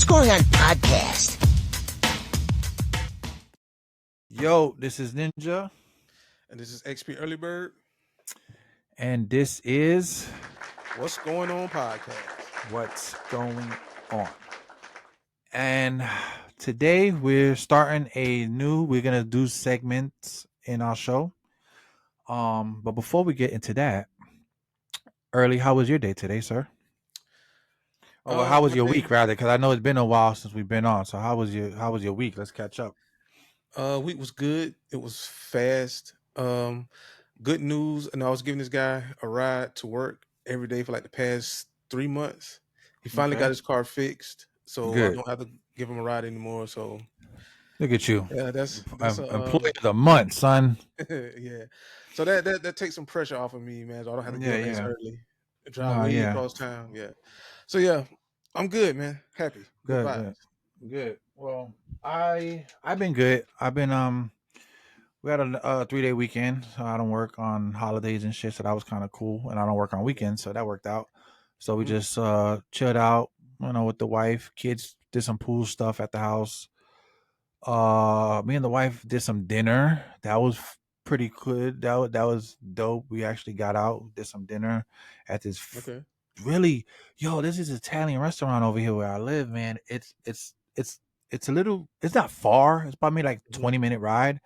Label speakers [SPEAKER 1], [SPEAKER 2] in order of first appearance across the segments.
[SPEAKER 1] What's Going On podcast.
[SPEAKER 2] Yo, this is Ninja,
[SPEAKER 3] And this is XP Early Bird.
[SPEAKER 2] and this is
[SPEAKER 3] What's Going On podcast.
[SPEAKER 2] What's Going On. And today we're starting we're gonna do segments in our show. But before we get into that, Early, how was your day today, sir? Or how was
[SPEAKER 3] my
[SPEAKER 2] your
[SPEAKER 3] day-
[SPEAKER 2] week, rather? Because I know it's been a while since we've been on. So how was your week? Let's catch up.
[SPEAKER 3] Week was good. It was fast. Good news. And I was giving this guy a ride to work every day for like the past 3 months. He finally
[SPEAKER 2] Okay.
[SPEAKER 3] got his car fixed, so
[SPEAKER 2] Good.
[SPEAKER 3] I don't have to give him a ride anymore. So
[SPEAKER 2] Look at you,
[SPEAKER 3] yeah, that's
[SPEAKER 2] employee of the month, son.
[SPEAKER 3] yeah. So that takes some pressure off of me, man. So I don't have to get up as
[SPEAKER 2] Yeah.
[SPEAKER 3] early. Drive
[SPEAKER 2] No,
[SPEAKER 3] way
[SPEAKER 2] yeah.
[SPEAKER 3] across town. Yeah. So yeah, I'm good, man. Happy. Good vibes.
[SPEAKER 2] Good. Well, I've been good. I've been we had a 3-day weekend, so I don't work on holidays and shit, so that was kind of cool. And I don't work on weekends, so that worked out. So we just chilled out, with the wife. Kids did some pool stuff at the house. Me and the wife did some dinner. That was pretty good. That was dope. We actually got out, did some dinner at this
[SPEAKER 3] Okay.
[SPEAKER 2] really, this is Italian restaurant over here where I live, man. It's a little, it's not far. It's probably like 20-minute ride,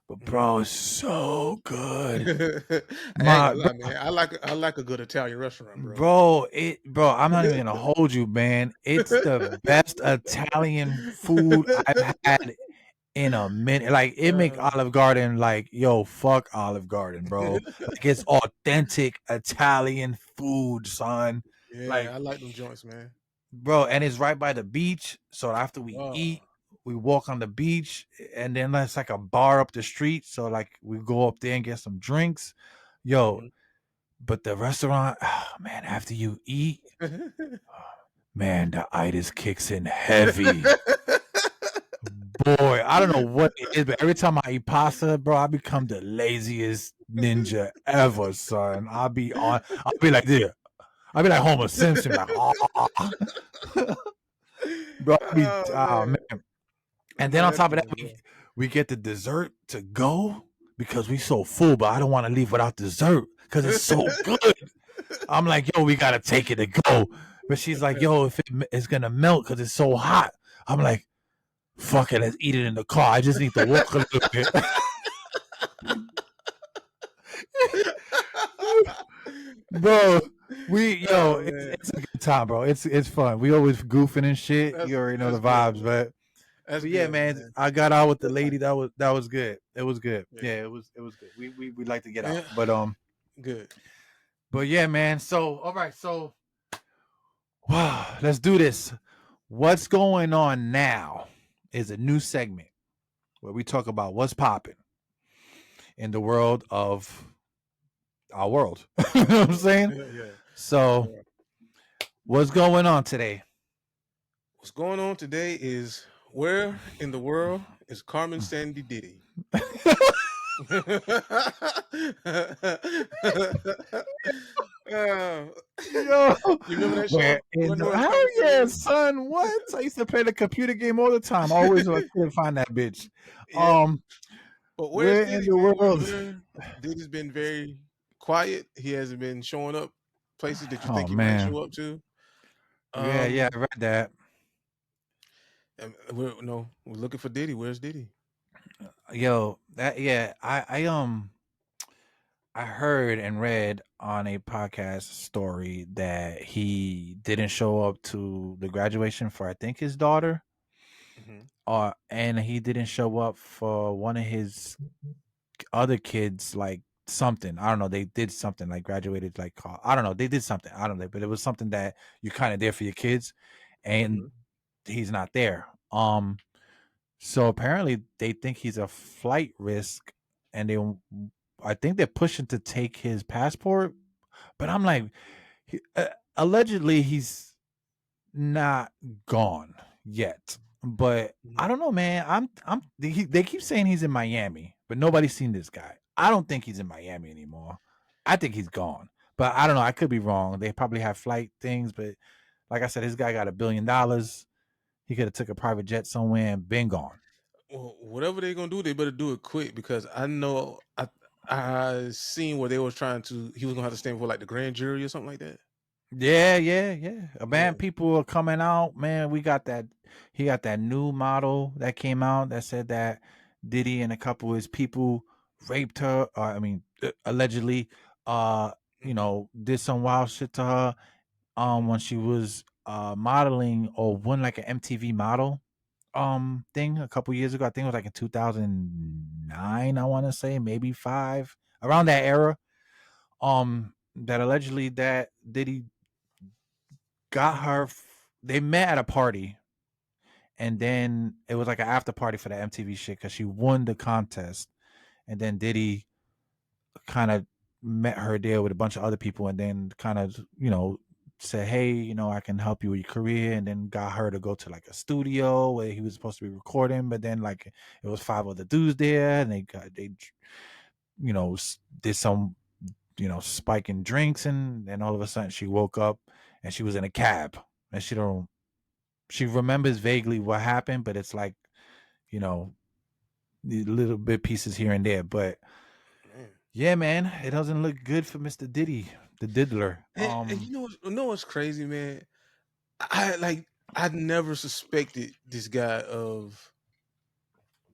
[SPEAKER 2] but bro, it's so good.
[SPEAKER 3] I ain't gonna lie, man. I like a good Italian restaurant, bro.
[SPEAKER 2] Bro, I'm not even gonna hold you, man. It's the best Italian food I've had in a minute. Like, it make Olive Garden like, yo, fuck Olive Garden, bro. Like, it's authentic Italian food, son.
[SPEAKER 3] Yeah,
[SPEAKER 2] Like,
[SPEAKER 3] I like them joints, man.
[SPEAKER 2] bro, and it's right by the beach. So after we eat, we walk on the beach, and then there's like a bar up the street. So like we go up there and get some drinks. Yo, but the restaurant, man, after you eat, man, the itis kicks in heavy. Boy, I don't know what it is, but every time I eat pasta, bro, I become the laziest ninja ever, son. I'll be like this. I'll be like Homer Simpson, like, bro. Man. And then on top of that, we get the dessert to go because we so full, but I don't want to leave without dessert because it's so good. I'm like, yo, we gotta take it to go. But she's like, yo, if it's gonna melt because it's so hot. I'm like, fuck it, let's eat it in the car. I just need to walk a little bit. Bro, it's a good time, bro. It's fun. We always goofing and shit. You already know the vibes, but yeah, man. I got out with the lady. That was good. It was good. Yeah, it was good. We like to get out, but
[SPEAKER 3] good.
[SPEAKER 2] But yeah, man. So all right, so wow, let's do this. What's going on now is a new segment where we talk about what's popping in the world of our world. You know what I'm saying?
[SPEAKER 3] Yeah.
[SPEAKER 2] So what's going on today?
[SPEAKER 3] What's going on today is, where in the world is Carmen Sandy Diddy?
[SPEAKER 2] Yo,
[SPEAKER 3] you remember that show?
[SPEAKER 2] Hell yeah, son! What? I used to play the computer game all the time. Always couldn't find that bitch.
[SPEAKER 3] Yeah. But
[SPEAKER 2] where
[SPEAKER 3] Diddy,
[SPEAKER 2] in the world?
[SPEAKER 3] Diddy's been very quiet. He hasn't been showing up places that you think he
[SPEAKER 2] man.
[SPEAKER 3] might show up to.
[SPEAKER 2] Yeah, I read that.
[SPEAKER 3] And we're looking for Diddy. Where's Diddy?
[SPEAKER 2] Yo, I heard and read on a podcast story that he didn't show up to the graduation for, I think, his daughter, and he didn't show up for one of his other kids, like something. I don't know. They did something like graduated, like, I don't know. They did something. I don't know, but it was something that you kind of there for your kids, and he's not there. So apparently they think he's a flight risk, and I think they're pushing to take his passport. But I'm like, allegedly he's not gone yet. But I don't know, man. They keep saying he's in Miami, but nobody's seen this guy. I don't think he's in Miami anymore. I think he's gone. But I don't know. I could be wrong. They probably have flight things, but like I said, this guy got $1 billion. he could have took a private jet somewhere and been gone.
[SPEAKER 3] Well, whatever they're gonna do, they better do it quick because I know I seen where they was trying to. He was gonna have to stand for like the grand jury or something like that.
[SPEAKER 2] Yeah.
[SPEAKER 3] Yeah.
[SPEAKER 2] Man, people are coming out. Man, we got that. He got that new model that came out that said that Diddy and a couple of his people raped her. Allegedly,
[SPEAKER 3] Hmm.
[SPEAKER 2] did some wild shit to her. When she was modeling or won like an MTV model thing a couple years ago. I think it was like in 2009. I want to say maybe five around that era. That allegedly that Diddy got her. They met at a party, and then it was like an after party for the MTV shit because she won the contest, and then Diddy kind of met her there with a bunch of other people, and then kind of said, "Hey, I can help you with your career," and then got her to go to like a studio where he was supposed to be recording, but then like it was five other dudes there, and they did some spiking drinks, and then all of a sudden she woke up and she was in a cab, and she remembers vaguely what happened, but it's like you know the little bit pieces here and there. But
[SPEAKER 3] Man.
[SPEAKER 2] yeah, man, it doesn't look good for Mr. Diddy, the diddler.
[SPEAKER 3] And you know what's crazy, man? I never suspected this guy of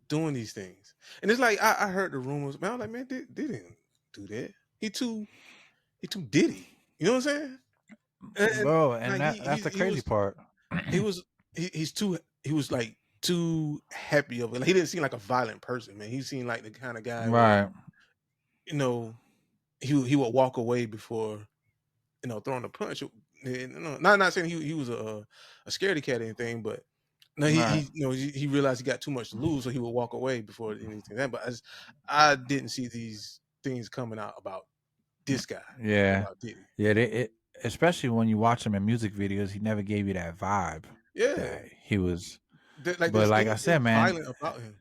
[SPEAKER 3] doing these things, and it's like I heard the rumors, man. I was like, man, they didn't do that. He too Diddy. You know what I'm saying? And
[SPEAKER 2] Bro, and
[SPEAKER 3] like
[SPEAKER 2] that's the crazy part.
[SPEAKER 3] he was he's too he was like too happy of it. Like, he didn't seem like a violent person, man. He seemed like the kind of guy where
[SPEAKER 2] Right,
[SPEAKER 3] you know he would walk away before throwing a punch. Not saying he was a scaredy cat or anything, but no,
[SPEAKER 2] right.
[SPEAKER 3] he realized he got too much to lose, so he would walk away before anything. That, but I didn't see these things coming out about this guy,
[SPEAKER 2] Yeah,
[SPEAKER 3] about Diddy.
[SPEAKER 2] yeah. Especially when you watch him in music videos, he never gave you that vibe
[SPEAKER 3] Yeah,
[SPEAKER 2] that he was.
[SPEAKER 3] like
[SPEAKER 2] But
[SPEAKER 3] there's
[SPEAKER 2] like I said,
[SPEAKER 3] anything
[SPEAKER 2] man,
[SPEAKER 3] violent about him.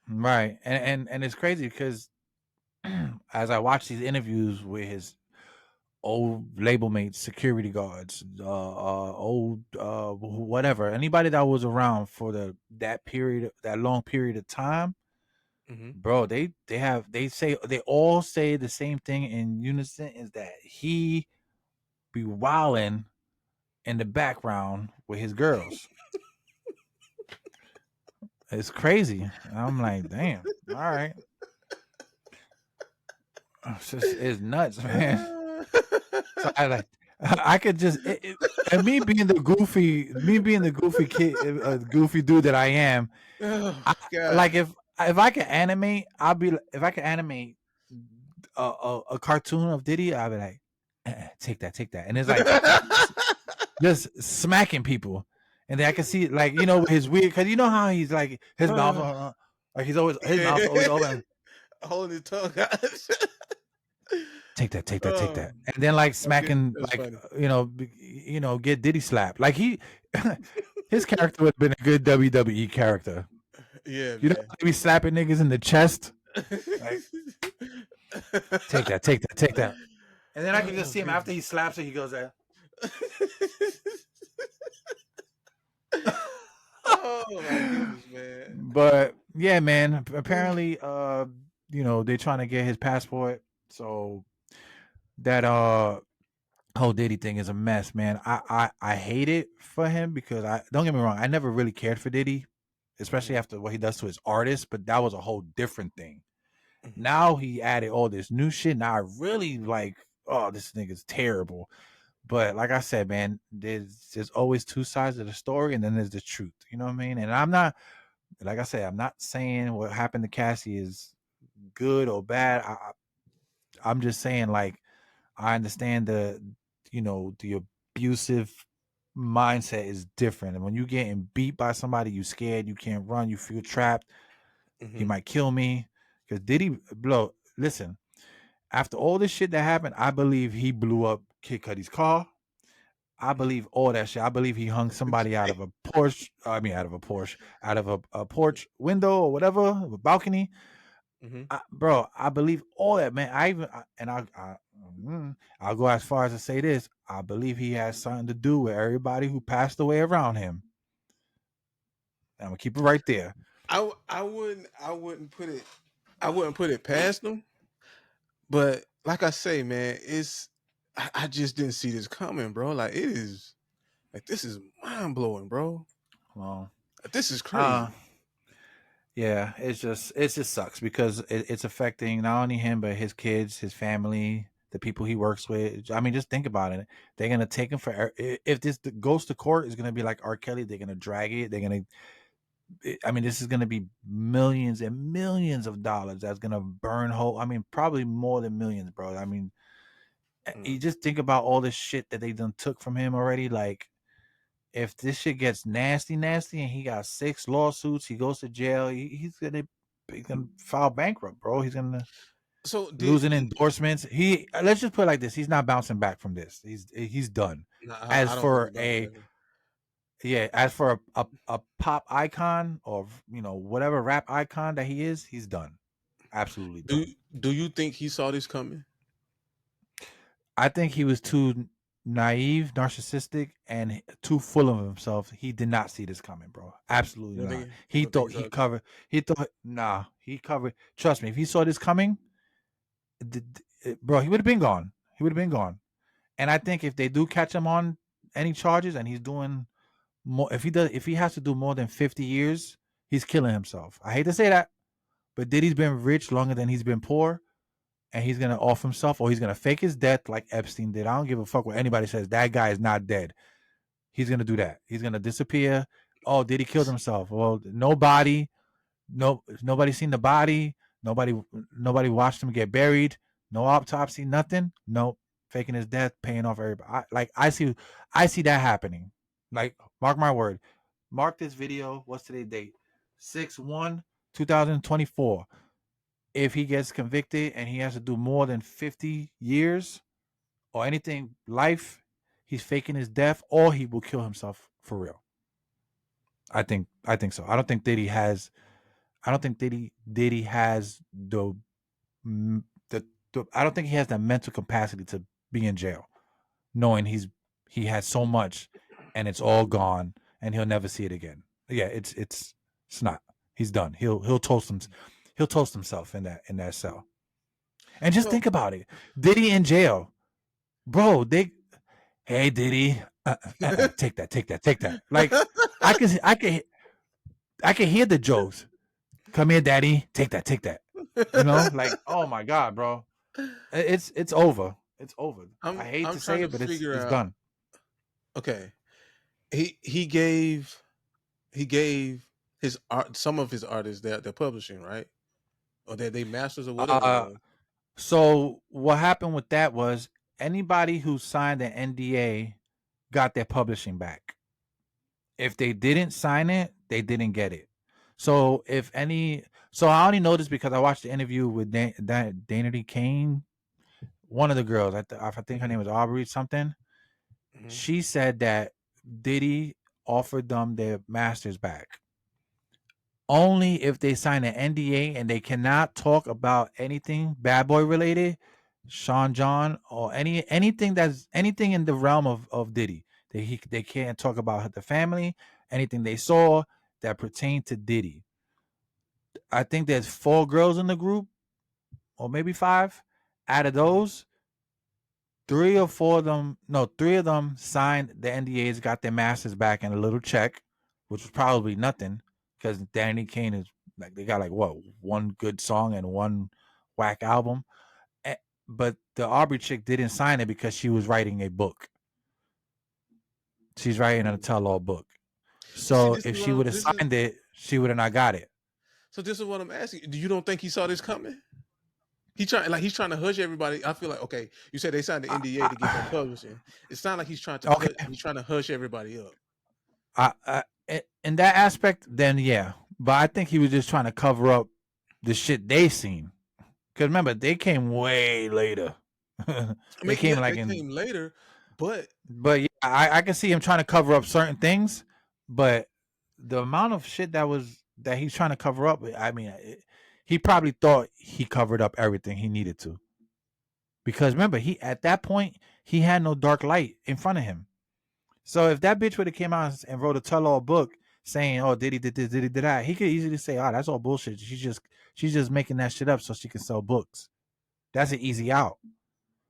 [SPEAKER 2] right, and it's crazy because as I watch these interviews with his old label mates, security guards, old whatever, anybody that was around for that period, that long period of time,
[SPEAKER 3] Hmm.
[SPEAKER 2] bro, they all say the same thing in unison is that he be wilding in the background with his girls. It's crazy. I'm like, damn, all right. It's nuts, man. So I like I could just and me being the goofy kid, goofy dude that I am.
[SPEAKER 3] Oh
[SPEAKER 2] I,
[SPEAKER 3] God.
[SPEAKER 2] like if I could animate, if I could animate a cartoon of Diddy, I'd be like, take that, and it's like just smacking people, and then I can see like his weird because you know how he's like his mouth like his mouth always open.
[SPEAKER 3] Holding his tongue out.
[SPEAKER 2] Take
[SPEAKER 3] Oh,
[SPEAKER 2] that, and then like
[SPEAKER 3] okay,
[SPEAKER 2] smacking
[SPEAKER 3] that's
[SPEAKER 2] like
[SPEAKER 3] funny.
[SPEAKER 2] get Diddy slapped. Like his character would have been a good WWE character.
[SPEAKER 3] Yeah,
[SPEAKER 2] You know,
[SPEAKER 3] man.
[SPEAKER 2] they be slapping niggas in the chest. Like take that, and then I can just
[SPEAKER 3] Oh
[SPEAKER 2] see him after
[SPEAKER 3] goodness.
[SPEAKER 2] he slaps it. He goes there.
[SPEAKER 3] Oh my goodness, man.
[SPEAKER 2] But yeah, man. Apparently, they're trying to get his passport. So that whole Diddy thing is a mess, man. I hate it for him because I don't get me wrong, I never really cared for Diddy, especially
[SPEAKER 3] Mhm,
[SPEAKER 2] after what he does to his artists, but that was a whole different thing.
[SPEAKER 3] mhm,
[SPEAKER 2] Now he added all this new shit. Now I really like, oh, this nigga's terrible. But like I said, man, there's always two sides of the story, and then there's the truth. You know what I mean? And I'm not, like I said, I'm not saying what happened to Cassie is good or bad. I'm just saying, like, I understand the abusive mindset is different. And when you getting beat by somebody, you scared, you can't run, you feel trapped. He
[SPEAKER 3] mhm.
[SPEAKER 2] might kill me. Because Diddy blow. Listen, after all this shit that happened, I believe he blew up Kid Cudi's car. I believe all that shit. I believe he hung somebody out of a Porsche. Out of a Porsche, out of a porch window or whatever, a balcony.
[SPEAKER 3] Mhm.
[SPEAKER 2] Bro, I believe all that, man. I even and I'll go as far as to say this. I believe he has something to do with everybody who passed away around him. I'm gonna keep it right there.
[SPEAKER 3] I wouldn't put it past them. But like I say, man, I just didn't see this coming, bro. Like it is like this is mind blowing, bro.
[SPEAKER 2] Well,
[SPEAKER 3] This is
[SPEAKER 2] uh,
[SPEAKER 3] crazy.
[SPEAKER 2] yeah, it just sucks because it's affecting not only him but his kids, his family, the people he works with. I mean, just think about it. They're gonna take him for if this goes to court, it's gonna be like R. Kelly. They're gonna drag it. They're gonna. I mean, this is gonna be millions and millions of dollars that's gonna burn whole. I mean, probably more than millions, bro. I mean,
[SPEAKER 3] Mm.
[SPEAKER 2] you just think about all this shit that they done took from him already. Like, if this shit gets nasty, nasty, and he got 6 lawsuits, he goes to jail. He's gonna file bankrupt, bro. He's gonna
[SPEAKER 3] So
[SPEAKER 2] losing endorsements. He let's just put it like this: he's not bouncing back from this. He's done.
[SPEAKER 3] nah,
[SPEAKER 2] As
[SPEAKER 3] I don't think
[SPEAKER 2] for
[SPEAKER 3] about
[SPEAKER 2] a
[SPEAKER 3] that.
[SPEAKER 2] as for a pop icon or whatever rap icon that he is, he's done. Absolutely
[SPEAKER 3] Do
[SPEAKER 2] done.
[SPEAKER 3] do you think he saw this coming?
[SPEAKER 2] I think he was too naive, narcissistic, and too full of himself. He did not see this coming, bro. Absolutely not.
[SPEAKER 3] You
[SPEAKER 2] He
[SPEAKER 3] don't think he
[SPEAKER 2] thought
[SPEAKER 3] saw
[SPEAKER 2] he
[SPEAKER 3] it coming?
[SPEAKER 2] covered. He thought nah. He covered. Trust me. If he saw this coming, bro, he would have been gone. He would have been gone. And I think if they do catch him on any charges, and he's doing more, if he has to do more than 50 years, he's killing himself. I hate to say that, but Diddy's been rich longer than he's been poor, and he's gonna off himself or he's gonna fake his death like Epstein did. I don't give a fuck what anybody says. That guy is not dead. He's gonna do that. He's gonna disappear. Oh, did he kill himself? Well, nobody seen the body. Nobody watched him get buried. No autopsy, nothing. Nope. Faking his death, paying off everybody. I see that happening. Like, mark my word. Mark this video. What's today's date? 6/1/2024. If he gets convicted and he has to do more than 50 years or anything life, he's faking his death or he will kill himself for real. I think so. I don't think Diddy has the I don't think he has the mental capacity to be in jail, knowing he has so much and it's all gone and he'll never see it again. Yeah, it's not. He's done. He'll toast himself in that cell. And just
[SPEAKER 3] So
[SPEAKER 2] think about it. Diddy in jail. Bro, hey Diddy, take that, take that, take that. Like, I can I can I can hear the jokes. Come here, daddy. Take that, take that. Like, oh my god, bro. It's over. It's over. I hate
[SPEAKER 3] I'm
[SPEAKER 2] to
[SPEAKER 3] trying
[SPEAKER 2] say
[SPEAKER 3] to
[SPEAKER 2] it, but
[SPEAKER 3] figure
[SPEAKER 2] it's
[SPEAKER 3] out.
[SPEAKER 2] done.
[SPEAKER 3] Okay, he gave his art some of his artists that they're publishing, right? Or they masters or whatever it
[SPEAKER 2] Uh
[SPEAKER 3] was.
[SPEAKER 2] so what happened with that was anybody who signed an NDA got their publishing back. If they didn't sign it, they didn't get it. So I only know this because I watched the interview with Danity Kane, one of the girls. I think her
[SPEAKER 3] Hmm.
[SPEAKER 2] name was Aubrey something.
[SPEAKER 3] Hmm.
[SPEAKER 2] She said that Diddy offered them their masters back only if they sign an NDA and they cannot talk about anything bad boy related, Sean John or anything in the realm of Diddy. They can't talk about the family, anything they saw that pertained to Diddy. I think there's 4 girls in the group, or maybe 5. Out of
[SPEAKER 3] Hmm.
[SPEAKER 2] those, 3 of them signed the NDAs, got their masters back and a little check, which was probably nothing because Danny Kane is like they got like what, one good song and one whack album. Eh, But the Aubrey chick didn't sign it because she was writing a book. She's writing a tell-all book.
[SPEAKER 3] But see,
[SPEAKER 2] So
[SPEAKER 3] this
[SPEAKER 2] if
[SPEAKER 3] is what
[SPEAKER 2] she
[SPEAKER 3] I'm.
[SPEAKER 2] would have
[SPEAKER 3] This is
[SPEAKER 2] signed it, she would have not got it.
[SPEAKER 3] so. This is what I'm asking. Do you don't think he saw this coming? He's trying to hush everybody. I feel like okay. You said they signed the NDA to get their publishing. It sounds like
[SPEAKER 2] Okay,
[SPEAKER 3] he's trying to hush everybody up.
[SPEAKER 2] in that aspect, then yeah. But I think he was just trying to cover up the shit they seen. Because remember, they came way later.
[SPEAKER 3] I
[SPEAKER 2] They
[SPEAKER 3] mean,
[SPEAKER 2] came
[SPEAKER 3] yeah,
[SPEAKER 2] like
[SPEAKER 3] they
[SPEAKER 2] in,
[SPEAKER 3] came later, but
[SPEAKER 2] but yeah, I can see him trying to cover up certain things. But the amount of shit that he's trying to cover up, I mean, he probably thought he covered up everything he needed to. Because remember, he at that point he had no dark light in front of him. So if that bitch would have came out and wrote a tell-all book, saying, "Oh, Diddy did this, Diddy did that." He could easily say, "Oh, that's all bullshit. She's just making that shit up so she can sell books." That's an easy out.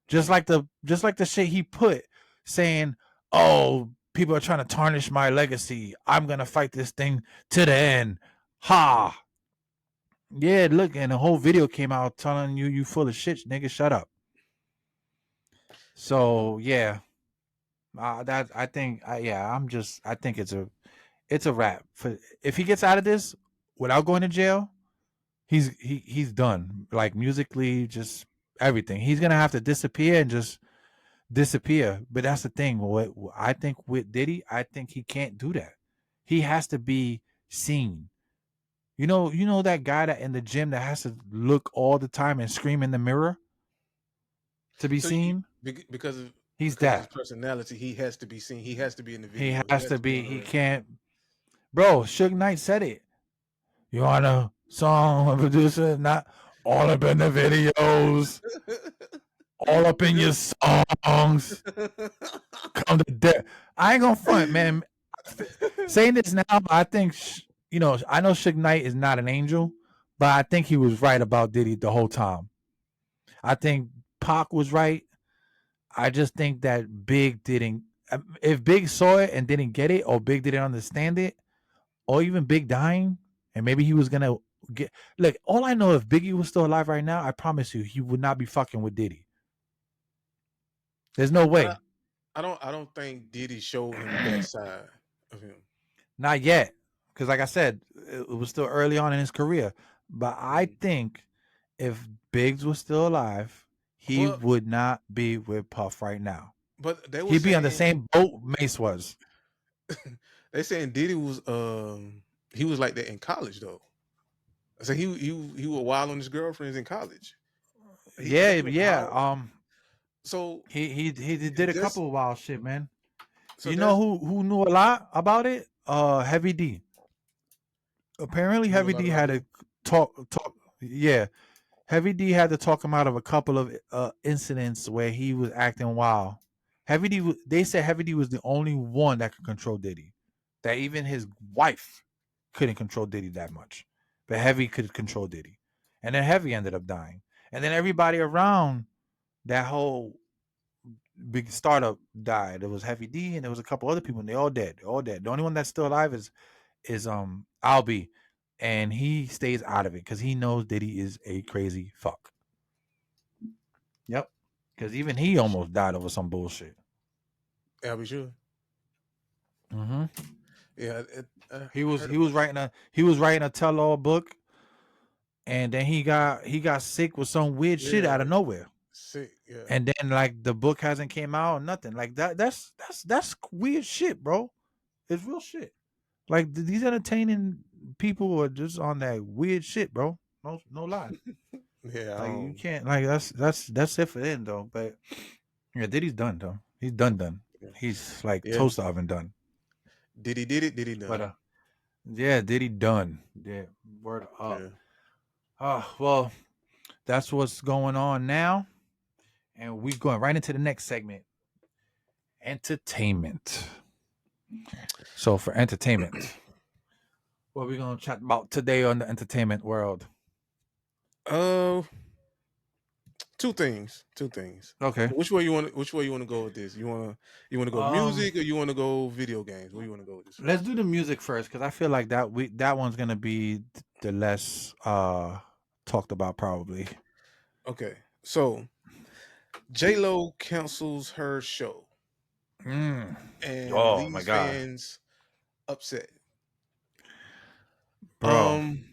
[SPEAKER 2] Just like the shit he put saying, "Oh, people are trying to tarnish my legacy. I'm gonna fight this thing to the end." Ha. Yeah, look, and the whole video came out telling you full of shit, nigga. Shut up. So yeah, that I think, yeah, I think it's a wrap. For if he gets out of this without going to jail, he's done. Like musically, just everything. He's gonna have to disappear and just disappear. But that's the thing. What I think with Diddy, I think he can't do that. He has to be seen. You know that guy that in the gym that has to look all the time and scream in the mirror to be
[SPEAKER 3] So you,
[SPEAKER 2] seen.
[SPEAKER 3] because of
[SPEAKER 2] He's
[SPEAKER 3] because of his
[SPEAKER 2] that.
[SPEAKER 3] personality, he has to be seen. He has to be in the
[SPEAKER 2] He
[SPEAKER 3] videos. He
[SPEAKER 2] has
[SPEAKER 3] has
[SPEAKER 2] to
[SPEAKER 3] to be
[SPEAKER 2] be.
[SPEAKER 3] on the
[SPEAKER 2] He
[SPEAKER 3] record.
[SPEAKER 2] can't. Bro, Suge Knight said it. You want a song, a producer, not all up in the videos, all up in your songs. Come to death. I ain't gonna front, man. Saying this now, but I think I know Suge Knight is not an angel, but I think he was right about Diddy the whole time. I think Pac was right. I just think that Big didn't. If Big saw it and didn't get it, or Big didn't understand it, or even Big dying, and maybe he was gonna get. Look, all I know, if Biggie was still alive right now, I promise you, he would not be fucking with Diddy. There's no
[SPEAKER 3] But
[SPEAKER 2] way.
[SPEAKER 3] I don't think Diddy showed him that side of him.
[SPEAKER 2] Not yet, because like I said, it was still early on in his career. But I
[SPEAKER 3] Mhm.
[SPEAKER 2] think if Biggs was still alive, he
[SPEAKER 3] Well,
[SPEAKER 2] would not be with Puff right now.
[SPEAKER 3] but they were
[SPEAKER 2] He'd be on the
[SPEAKER 3] saying
[SPEAKER 2] same boat Mace was.
[SPEAKER 3] they saying Diddy was he was like that in college though. So he was wild on his girlfriends in college.
[SPEAKER 2] Yeah,
[SPEAKER 3] He went
[SPEAKER 2] yeah.
[SPEAKER 3] hard. So
[SPEAKER 2] He did
[SPEAKER 3] is
[SPEAKER 2] a
[SPEAKER 3] this
[SPEAKER 2] couple of wild shit, man.
[SPEAKER 3] so
[SPEAKER 2] You know
[SPEAKER 3] that's
[SPEAKER 2] who knew a lot about it? Heavy D. Apparently,
[SPEAKER 3] you know a
[SPEAKER 2] Heavy
[SPEAKER 3] lot
[SPEAKER 2] D
[SPEAKER 3] about
[SPEAKER 2] had
[SPEAKER 3] Diddy?
[SPEAKER 2] to talk. Yeah, Heavy D had to talk him out of a couple of incidents where he was acting wild. They said Heavy D was the only one that could control Diddy. That even his wife couldn't control Diddy that much, but Heavy could control Diddy. And then Heavy ended up dying. And then everybody around that whole big startup died. There was Heavy D and there was a couple other people, and they all dead. They're all dead. The only one that's still alive is Albie, and he stays out of it because he knows Diddy is a crazy fuck. Yep. Because even he almost died over some bullshit.
[SPEAKER 3] I'll be sure.
[SPEAKER 2] hmm
[SPEAKER 3] Yeah,
[SPEAKER 2] He
[SPEAKER 3] I
[SPEAKER 2] was
[SPEAKER 3] heard
[SPEAKER 2] he
[SPEAKER 3] about
[SPEAKER 2] was writing a tell all book, and then he got sick with some weird shit
[SPEAKER 3] yeah,
[SPEAKER 2] out of nowhere.
[SPEAKER 3] sick, yeah.
[SPEAKER 2] And then like the book hasn't came out or nothing like that. That's weird shit, bro. It's real shit. Like these entertaining people are just on that weird shit, bro. No lie.
[SPEAKER 3] Yeah,
[SPEAKER 2] Like you can't like that's it for them though. But yeah, Diddy's done though. He's done.
[SPEAKER 3] yeah.
[SPEAKER 2] He's like
[SPEAKER 3] Yeah.
[SPEAKER 2] toaster oven done.
[SPEAKER 3] Did it,
[SPEAKER 2] But
[SPEAKER 3] done.
[SPEAKER 2] yeah, Diddy done. Yeah, word up.
[SPEAKER 3] Yeah.
[SPEAKER 2] Well, that's what's going on now, and we're going right into the next segment, entertainment. So for entertainment, what we're gonna chat about today on the entertainment world?
[SPEAKER 3] Uh two things. Two things.
[SPEAKER 2] Okay.
[SPEAKER 3] Which way you want to go with this? You want to go
[SPEAKER 2] Um,
[SPEAKER 3] music or you want to go video games? Where you want to go with this one?
[SPEAKER 2] let's do the music first because I feel like that one's gonna be the less talked about probably.
[SPEAKER 3] Okay. So JLO cancels her show
[SPEAKER 2] Mm.
[SPEAKER 3] and
[SPEAKER 2] Oh my
[SPEAKER 3] leaves
[SPEAKER 2] god,
[SPEAKER 3] fans upset.
[SPEAKER 2] bro.
[SPEAKER 3] Um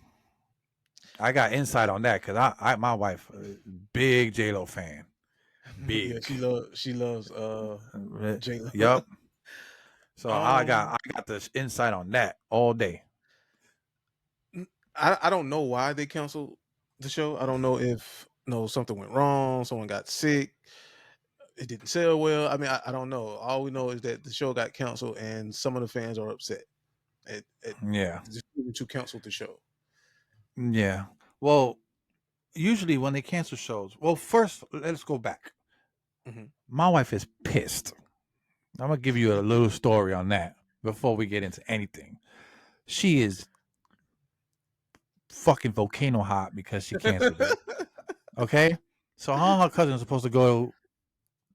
[SPEAKER 2] I got insight on that because I my wife, big JLo fan,
[SPEAKER 3] yeah,
[SPEAKER 2] big.
[SPEAKER 3] she loves JLo.
[SPEAKER 2] Yup. So I got
[SPEAKER 3] um
[SPEAKER 2] I got the insight on that all day.
[SPEAKER 3] I don't know why they canceled the show. I don't know if something went wrong, someone got sick, it didn't sell well. I mean, I don't know. All we know is that the show got canceled, and some of the fans are upset at
[SPEAKER 2] Yeah,
[SPEAKER 3] the decision to cancel the show.
[SPEAKER 2] yeah. Well, usually when they cancel shows, well, first let's go back.
[SPEAKER 3] Hmm.
[SPEAKER 2] My wife is pissed. I'm gonna give you a little story on that before we get into anything. She is fucking volcano hot because she canceled it. Okay, so her and her cousin are supposed to go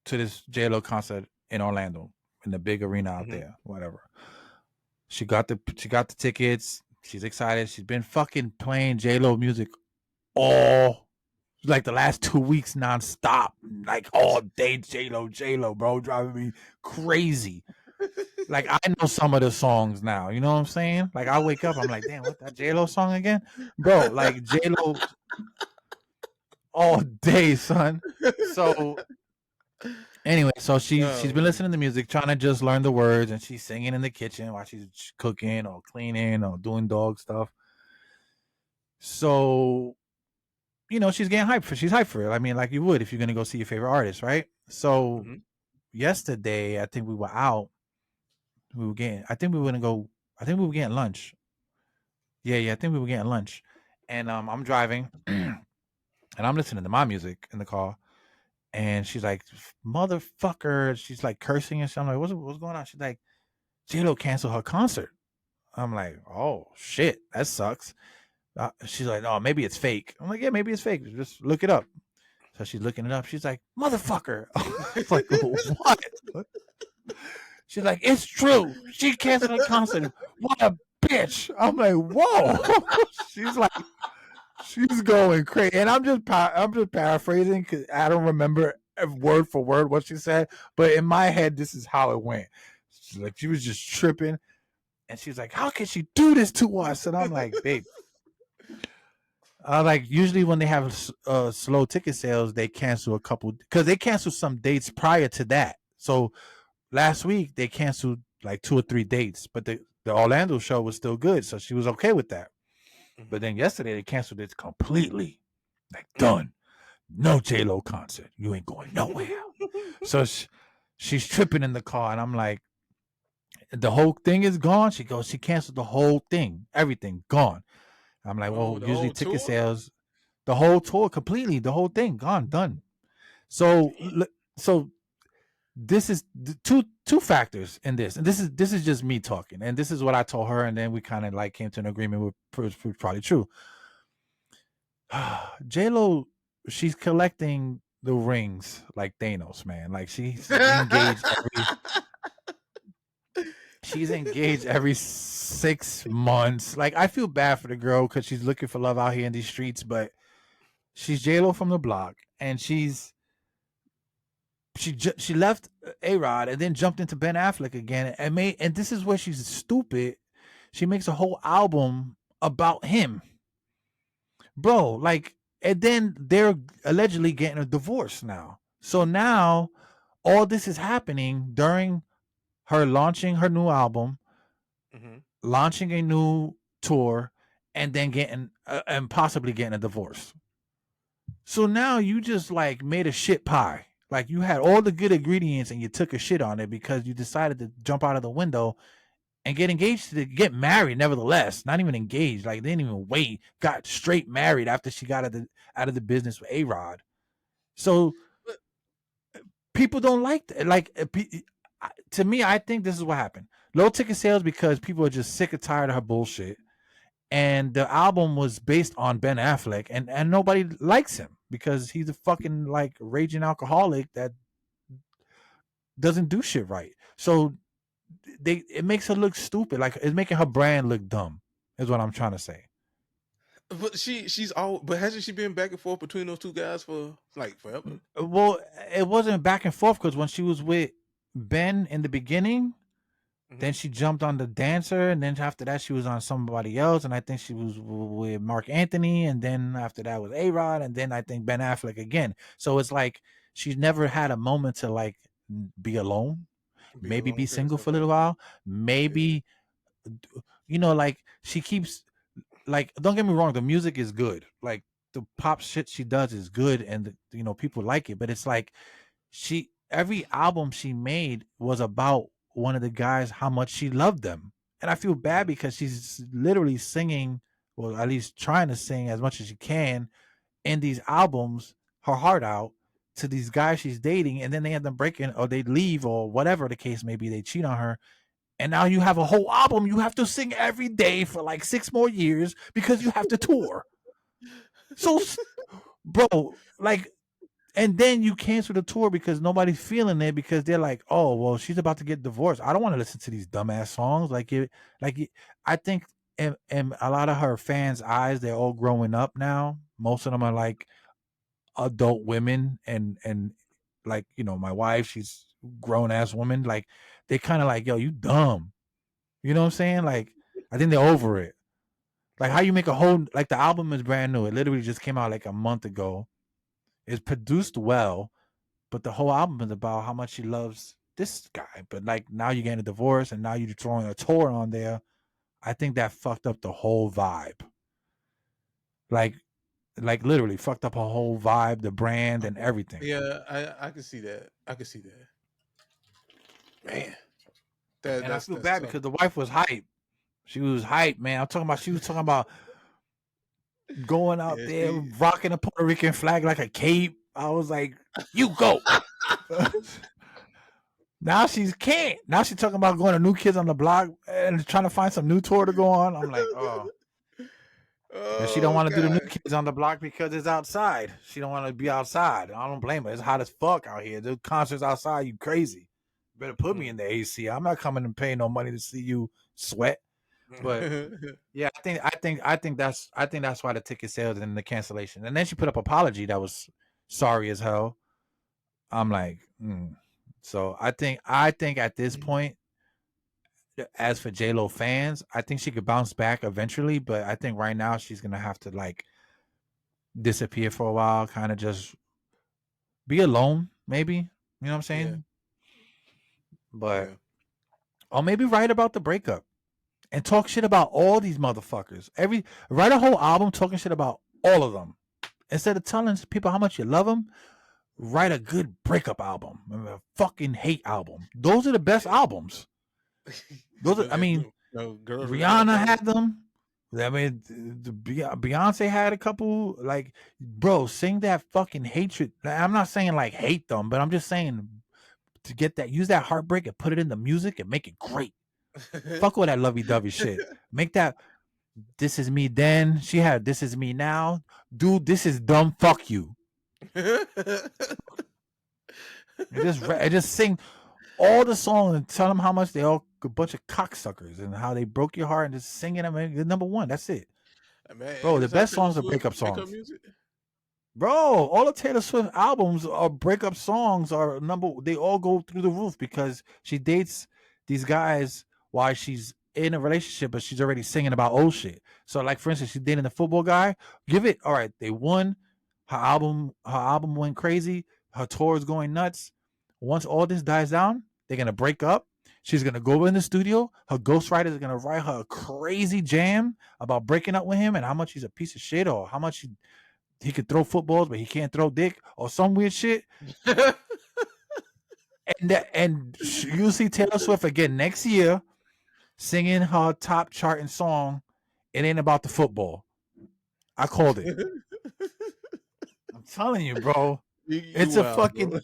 [SPEAKER 2] to this JLO concert in Orlando in the big arena out
[SPEAKER 3] Mhm.
[SPEAKER 2] there, whatever. She got the tickets. She's excited. She's been fucking playing JLO music all like the last 2 weeks nonstop, like all day. JLO, bro, driving me crazy. Like I know some of the songs now. You know what I'm saying? Like I wake up, I'm like, damn, what that JLO song again, bro? Like JLO all day, son. So anyway, so she's
[SPEAKER 3] Oh
[SPEAKER 2] been
[SPEAKER 3] man.
[SPEAKER 2] listening to music, trying to just learn the words, and she's singing in the kitchen while she's cooking or cleaning or doing dog stuff. So she's getting hyped for. She's hyped for it. I mean, like you would if you're gonna go see your favorite artist, right? So
[SPEAKER 3] Mhm.
[SPEAKER 2] yesterday, I think we were out. We were getting. I think we were gonna go. I think we were getting lunch. Yeah. I think we were getting lunch, and I'm driving, and I'm listening to my music in the car, and she's like, "Motherfucker!" She's like cursing and shit. I'm like, "What's going on?" She's like, "JLo canceled her concert." I'm like, "Oh shit, that sucks." She's like, "Oh, maybe it's fake." I'm like, "Yeah, maybe it's fake. Just look it up." So she's looking it up. She's like, "Motherfucker!" I'm like, "What?" She's like, "It's true. She canceled a concert. What a bitch!" I'm like, "Whoa!" she's like, she's going crazy, and I'm just paraphrasing because I don't remember word for word what she said, but in my head, this is how it went. She's like, she was just tripping, and she's like, "How can she do this to us?" And I'm like, "Babe." Like usually when they have slow ticket sales, they cancel a couple because they canceled some dates prior to that. So last week they canceled like 2 or 3 dates, but the Orlando show was still good, so she was okay with that. But
[SPEAKER 3] Mhm.
[SPEAKER 2] then yesterday they canceled it completely, like done. No JLo concert. You ain't going nowhere. So she's tripping in the car, and I'm like, the whole thing is gone. She goes, she canceled the whole thing, everything gone. I'm like,
[SPEAKER 3] Oh,
[SPEAKER 2] well,
[SPEAKER 3] the
[SPEAKER 2] usually
[SPEAKER 3] whole
[SPEAKER 2] ticket
[SPEAKER 3] tour?
[SPEAKER 2] sales, the whole tour completely, the whole thing gone, done. So
[SPEAKER 3] Damn.
[SPEAKER 2] so this is two factors in this, and this is just me talking, and this is what I told her, and then we kind of like came to an agreement with probably true. J Lo, she's collecting the rings like Thanos, man. Like she's engaged every 6 months. Like I feel bad for the girl because she's looking for love out here in these streets, but she's J Lo from the block, and she left A Rod and then jumped into Ben Affleck again, and this is where she's stupid. She makes a whole album about him, bro. Like, and then they're allegedly getting a divorce now. So now all this is happening during her launching her new album,
[SPEAKER 3] Mhm.
[SPEAKER 2] launching a new tour, and then getting and possibly getting a divorce. So now you just like made a shit pie. Like you had all the good ingredients and you took a shit on it because you decided to jump out of the window and get engaged to get married. Nevertheless, not even engaged. Like they didn't even wait. Got straight married after she got out of the business with A Rod. So
[SPEAKER 3] But
[SPEAKER 2] people don't like that. Like to me, I think this is what happened. Low ticket sales because people are just sick and tired of her bullshit. And the album was based on Ben Affleck, and nobody likes him because he's a fucking like raging alcoholic that doesn't do shit right. So it makes her look stupid. Like it's making her brand look dumb. Is what I'm trying to say.
[SPEAKER 3] she's all but hasn't she been back and forth between those two guys for like forever?
[SPEAKER 2] Well, it wasn't back and forth because when she was with Ben in the beginning, then
[SPEAKER 3] Mhm.
[SPEAKER 2] she jumped on the dancer, and then after that she was on somebody else, and I think she was with Mark Anthony, and then after that was A Rod, and then I think Ben Affleck again. So it's like she's never had a moment to like be alone,
[SPEAKER 3] Be
[SPEAKER 2] maybe be
[SPEAKER 3] alone to
[SPEAKER 2] single
[SPEAKER 3] herself.
[SPEAKER 2] for a little while,
[SPEAKER 3] Yeah.
[SPEAKER 2] maybe like she keeps like don't get me wrong, the music is good, like the pop shit she does is good, and people like it, but it's like she every album she made was about one of the guys how much she loved them. And I feel bad
[SPEAKER 3] Mhm.
[SPEAKER 2] because she's literally singing, or at least trying to sing as much as she can in these albums, her heart out to these guys she's dating, and then they end up breaking or they leave or whatever the case may be, they cheat on her, And now you have a whole album you have to sing every day for like 6 more years because you have to tour. So, bro, like, and then you cancel the tour because nobody's feeling it because they're like, oh, well, she's about to get divorced. I don't want to listen to these dumbass songs. I think in a lot of her fans' eyes, they're all growing up now. Most of them are like adult women and like, you know, my wife, she's grown ass woman. Like, they kind of like, yo, you dumb. You know what I'm saying? Like, I think they're over it. Like, how you make a whole, like, the album is brand new. It literally just came out like a month ago. It's produced well, but the whole album is about how much she loves this guy. But like, now you're getting a divorce and now you're throwing a tour on there. I think that fucked up the whole vibe. Like literally fucked up her whole vibe, the brand and everything.
[SPEAKER 3] Yeah, I can see that. I can see that. Man,
[SPEAKER 2] And I
[SPEAKER 3] that's
[SPEAKER 2] feel bad
[SPEAKER 3] tough.
[SPEAKER 2] because the wife was hype. She was hype, man. She was talking about going out
[SPEAKER 3] Yeah,
[SPEAKER 2] there rocking a Puerto Rican flag like a cape. I was like, you go. Now she's can't. Now she's talking about going to New Kids on the Block and trying to find some new tour to go on. I'm like, oh. And she don't
[SPEAKER 3] Oh
[SPEAKER 2] want to do the New
[SPEAKER 3] God.
[SPEAKER 2] Kids on the Block because it's outside. She don't want to be outside. I don't blame her. It's hot as fuck out here. The concerts outside, you crazy. Better put me in the AC. I'm not coming and paying no money to see you sweat. But yeah, I think that's why the ticket sales and the cancellation. And then she put up an apology that was sorry as hell. I'm like, So I think at this point, as for JLO fans, I think she could bounce back eventually, but I think right now she's gonna have to like disappear for a while, kind of just be alone, maybe. You know what I'm saying?
[SPEAKER 3] Yeah.
[SPEAKER 2] But
[SPEAKER 3] Yeah.
[SPEAKER 2] or maybe write about the breakup and talk shit about all these motherfuckers. Write a whole album talking shit about all of them. Instead of telling people how much you love them, write a good breakup album, a fucking hate album. Those are the best albums. Those are, I mean,
[SPEAKER 3] Girls Without
[SPEAKER 2] Rihanna
[SPEAKER 3] Clothes.
[SPEAKER 2] had them. I mean, Beyonce had a couple. Like, bro, sing that fucking hatred. I'm not saying like hate them, but I'm just saying to get that, use that heartbreak and put it in the music and make it great. Fuck all that lovey-dovey shit. Make that. This is me then. She had this is me now. Dude, this is dumb. Fuck you. And just sing all the songs and tell them how much they all a bunch of cocksuckers and how they broke your heart and just singing them. Number one, that's it.
[SPEAKER 3] Man,
[SPEAKER 2] Bro,
[SPEAKER 3] ain't
[SPEAKER 2] the
[SPEAKER 3] this how
[SPEAKER 2] best
[SPEAKER 3] Taylor
[SPEAKER 2] songs are
[SPEAKER 3] Swift
[SPEAKER 2] breakup
[SPEAKER 3] make her
[SPEAKER 2] songs.
[SPEAKER 3] music?
[SPEAKER 2] Bro, all the Taylor Swift albums are breakup songs are they all go through the roof because she dates these guys while she's in a relationship, but she's already singing about old shit. So like for instance, she's dating the football guy. All right, they won. Her album went crazy. Her tour is going nuts. Once all this dies down, they're gonna break up. She's gonna go in the studio. Her ghostwriter is gonna write her a crazy jam about breaking up with him and how much he's a piece of shit or how much he could throw footballs, but he can't throw dick or some weird shit. And you'll see Taylor Swift again next year singing her top charting song. It ain't about the football. I called it. I'm telling you, bro.
[SPEAKER 3] You
[SPEAKER 2] It's a
[SPEAKER 3] wild,
[SPEAKER 2] fucking
[SPEAKER 3] bro.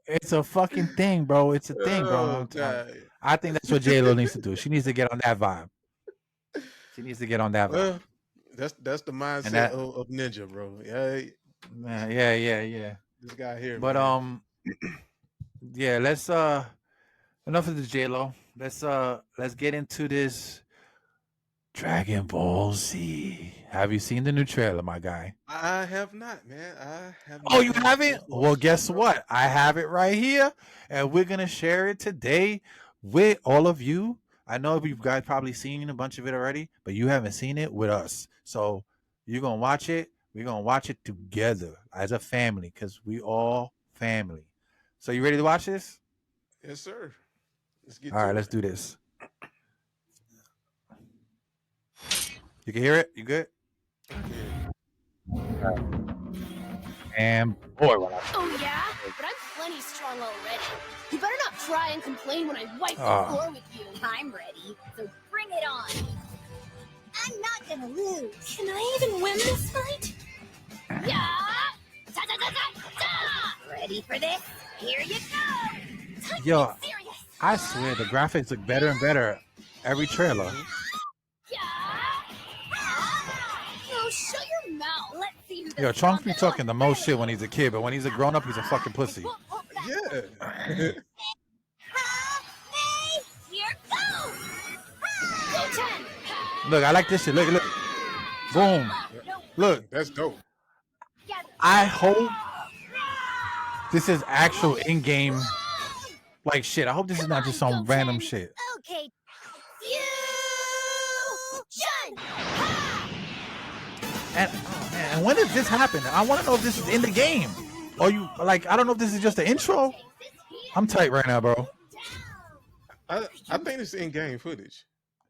[SPEAKER 2] it's a fucking thing, bro. It's a thing,
[SPEAKER 3] Oh
[SPEAKER 2] bro.
[SPEAKER 3] God.
[SPEAKER 2] I think that's what JLo needs to do. She needs to get on that vibe. She needs to get on that vibe.
[SPEAKER 3] Well, that's the
[SPEAKER 2] And
[SPEAKER 3] mindset
[SPEAKER 2] that,
[SPEAKER 3] of Ninja, bro. Yeah,
[SPEAKER 2] yeah.
[SPEAKER 3] this guy here,
[SPEAKER 2] But
[SPEAKER 3] man.
[SPEAKER 2] yeah. Let's enough of the JLo. Let's get into this Dragon Ball Z. Have you seen the new trailer, my guy?
[SPEAKER 3] I have not, man. I have
[SPEAKER 2] Oh,
[SPEAKER 3] not
[SPEAKER 2] you
[SPEAKER 3] had a
[SPEAKER 2] haven't?
[SPEAKER 3] chance to
[SPEAKER 2] Well,
[SPEAKER 3] watch it.
[SPEAKER 2] guess what? I have it right here, and we're gonna share it today with all of you. I know you guys probably seen a bunch of it already, but you haven't seen it with us. So you're gonna watch it. We're gonna watch it together as a family because we all family. So you ready to watch this?
[SPEAKER 3] Yes, sir. Let's get
[SPEAKER 2] All right,
[SPEAKER 3] to
[SPEAKER 2] let's
[SPEAKER 3] it.
[SPEAKER 2] do this. You can hear it. You good?
[SPEAKER 3] I can hear
[SPEAKER 2] And boy, when
[SPEAKER 1] Oh yeah? But I'm plenty strong already. You better not try and complain when I wipe the
[SPEAKER 2] Ah.
[SPEAKER 1] floor with you.
[SPEAKER 4] I'm ready, so bring it on. I'm not gonna lose.
[SPEAKER 1] Can I even win this fight? Yeah! Da, da, da, da, da!
[SPEAKER 4] Ready for this? Here you go.
[SPEAKER 1] Time to
[SPEAKER 2] Yo.
[SPEAKER 1] get serious.
[SPEAKER 2] I swear the graphics look better and better every trailer.
[SPEAKER 1] No, shut your mouth.
[SPEAKER 4] Let's see who the
[SPEAKER 2] Yo, Chunk be
[SPEAKER 4] strongest
[SPEAKER 2] talking the
[SPEAKER 4] one
[SPEAKER 2] most
[SPEAKER 4] is.
[SPEAKER 2] shit when he's a kid, but when he's a grown up, he's a fucking pussy.
[SPEAKER 3] Yeah.
[SPEAKER 4] Here goes.
[SPEAKER 1] Go 10.
[SPEAKER 2] Look, I like this shit. Look. Boom. Look,
[SPEAKER 3] That's dope.
[SPEAKER 2] I hope this is actual in-game like shit. I hope this is not just some random shit.
[SPEAKER 4] Okay. Fusion.
[SPEAKER 2] And when did this happen? I want to know if this is in the game. Or you like? I don't know if this is just the intro. I'm tight right now, bro.
[SPEAKER 3] I think it's in-game footage.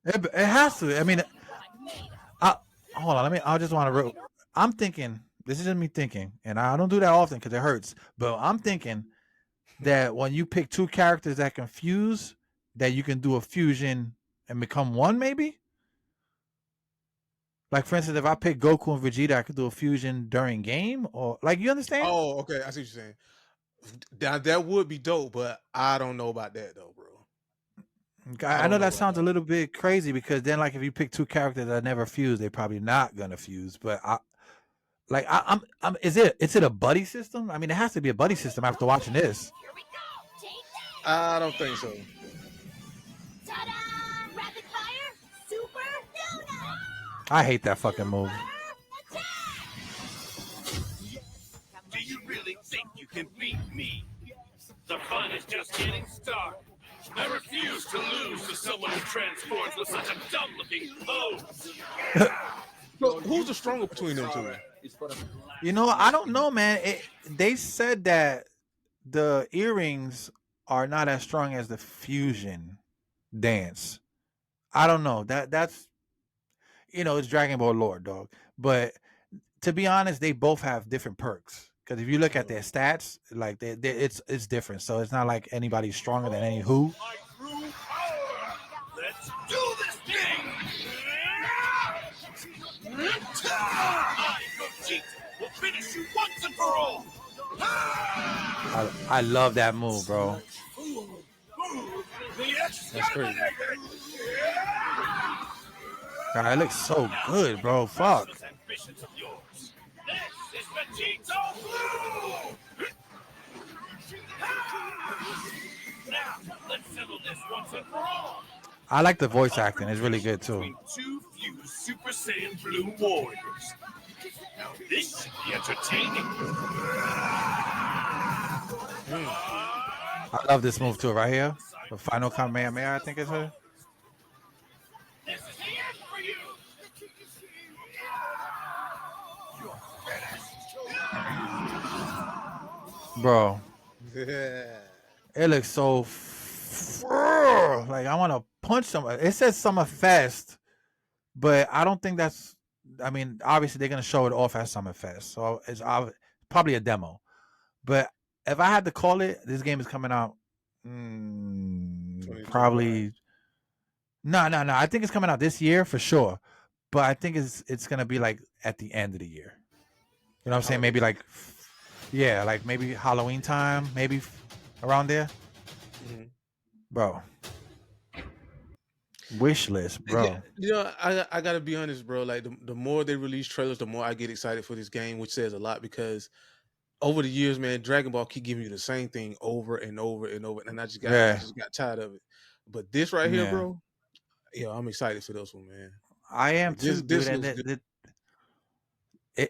[SPEAKER 2] It has to. I mean, hold on. I just want to. I'm thinking. This is just me thinking, and I don't do that often because it hurts. But I'm thinking that when you pick two characters that can fuse, that you can do a fusion and become one, maybe. Like for instance, if I pick Goku and Vegeta, I could do a fusion during game, or like you understand?
[SPEAKER 3] Oh, okay. I see what you're saying. That would be dope, but I don't know about that though, bro.
[SPEAKER 2] I know that sounds a little bit crazy because then, like, if you pick two characters that never fuse, they're probably not gonna fuse. But is it a buddy system? I mean, it has to be a buddy system after watching this.
[SPEAKER 3] I don't think so.
[SPEAKER 4] Ta-da! Rapid fire. Super donut.
[SPEAKER 2] I hate that fucking move.
[SPEAKER 5] Do you really think you can beat me? The fun is just getting started. I refuse to lose to someone who transforms with such a dumb-looking pose.
[SPEAKER 3] So who's the stronger between them two?
[SPEAKER 2] You know, I don't know, man. They said that the earrings are not as strong as the fusion dance. I don't know. That's it's Dragon Ball lore, dog. But to be honest, they both have different perks. Because if you look at their stats, like it's different. So it's not like anybody's stronger than any who.
[SPEAKER 5] Let's do this thing! I, Gogeta, will finish you once and for all!
[SPEAKER 2] I love that move, bro.
[SPEAKER 3] That's crazy.
[SPEAKER 2] God, it looks so good, bro. Fuck.
[SPEAKER 5] This is Vegito Blue! Now, let's settle this once and for all.
[SPEAKER 2] I like the voice acting. It's really good, too.
[SPEAKER 5] Two fused Super Saiyan Blue warriors. Now this should be entertaining.
[SPEAKER 2] I love this move, too, right here. The final Kamehameha, I think it's her.
[SPEAKER 5] This is the end for you!
[SPEAKER 2] Bro,
[SPEAKER 3] Yeah.
[SPEAKER 2] it looks so like I want to punch somebody. It says Summer Fest, but I don't think that's. I mean, obviously they're gonna show it off at Summer Fest, so it's probably a demo. But if I had to call it, this game is coming out probably. No. I think it's coming out this year for sure, but I think it's gonna be like at the end of the year. You know what I'm saying? Maybe like. Yeah, like maybe Halloween time, maybe around there.
[SPEAKER 3] Mm-hmm.
[SPEAKER 2] Bro. Wish list, bro.
[SPEAKER 3] Yeah, you know, I gotta be honest, bro. Like the more they release trailers, the more I get excited for this game, which says a lot because over the years, man, Dragon Ball keep giving you the same thing over and over and over, and I just got tired of it. But this right here, bro, I'm excited for this one, man.
[SPEAKER 2] I am too,
[SPEAKER 3] This
[SPEAKER 2] dude.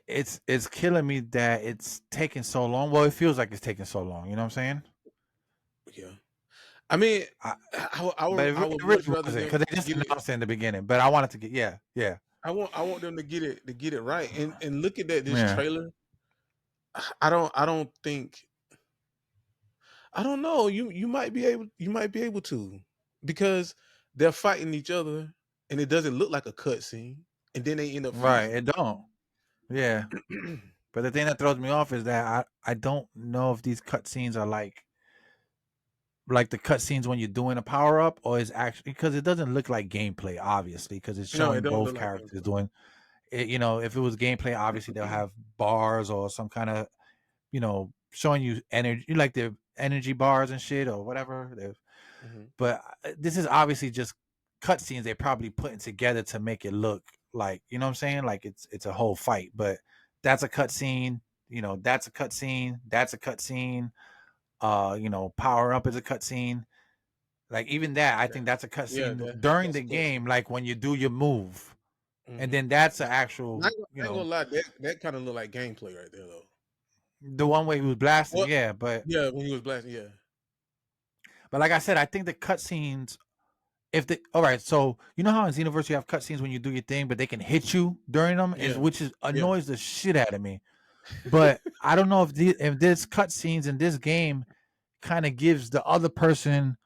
[SPEAKER 2] It's killing me that it's taking so long. Well, it feels like it's taking so long. You know what I'm saying?
[SPEAKER 3] Yeah. I mean, I would much rather
[SPEAKER 2] because they just announced it in the beginning. But I wanted to get
[SPEAKER 3] I want them to get it right. And look at this trailer. I don't know. You might be able to because they're fighting each other and it doesn't look like a cutscene. And then they end up
[SPEAKER 2] right. It don't. Yeah. But the thing that throws me off is that I don't know if these cutscenes are like the cutscenes when you're doing a power up, or is actually because it doesn't look like gameplay, obviously, because it's showing both characters doing it. You know, if it was gameplay, obviously they'll have bars or some kind of, showing you energy, like the energy bars and shit or whatever. But this is obviously just cutscenes they're probably putting together to make it look like, you know what I'm saying? Like it's a whole fight. But that's a cutscene. You know, that's a cutscene. That's a cutscene. You know, power up is a cutscene. Like even that, I think that's a cutscene during the game. Like when you do your move, and then that's an actual.
[SPEAKER 3] I
[SPEAKER 2] You
[SPEAKER 3] ain't
[SPEAKER 2] know,
[SPEAKER 3] gonna lie, that kind of look like gameplay right there, though.
[SPEAKER 2] the one way he was blasting,
[SPEAKER 3] Well,
[SPEAKER 2] yeah, but
[SPEAKER 3] yeah, when he was blasting, yeah.
[SPEAKER 2] But like I said, I think the cutscenes, if they all right, so you know how in Xenoverse you have cutscenes when you do your thing, but they can hit you during them, which annoys the shit out of me. But I don't know if this cutscenes in this game kind of gives the other person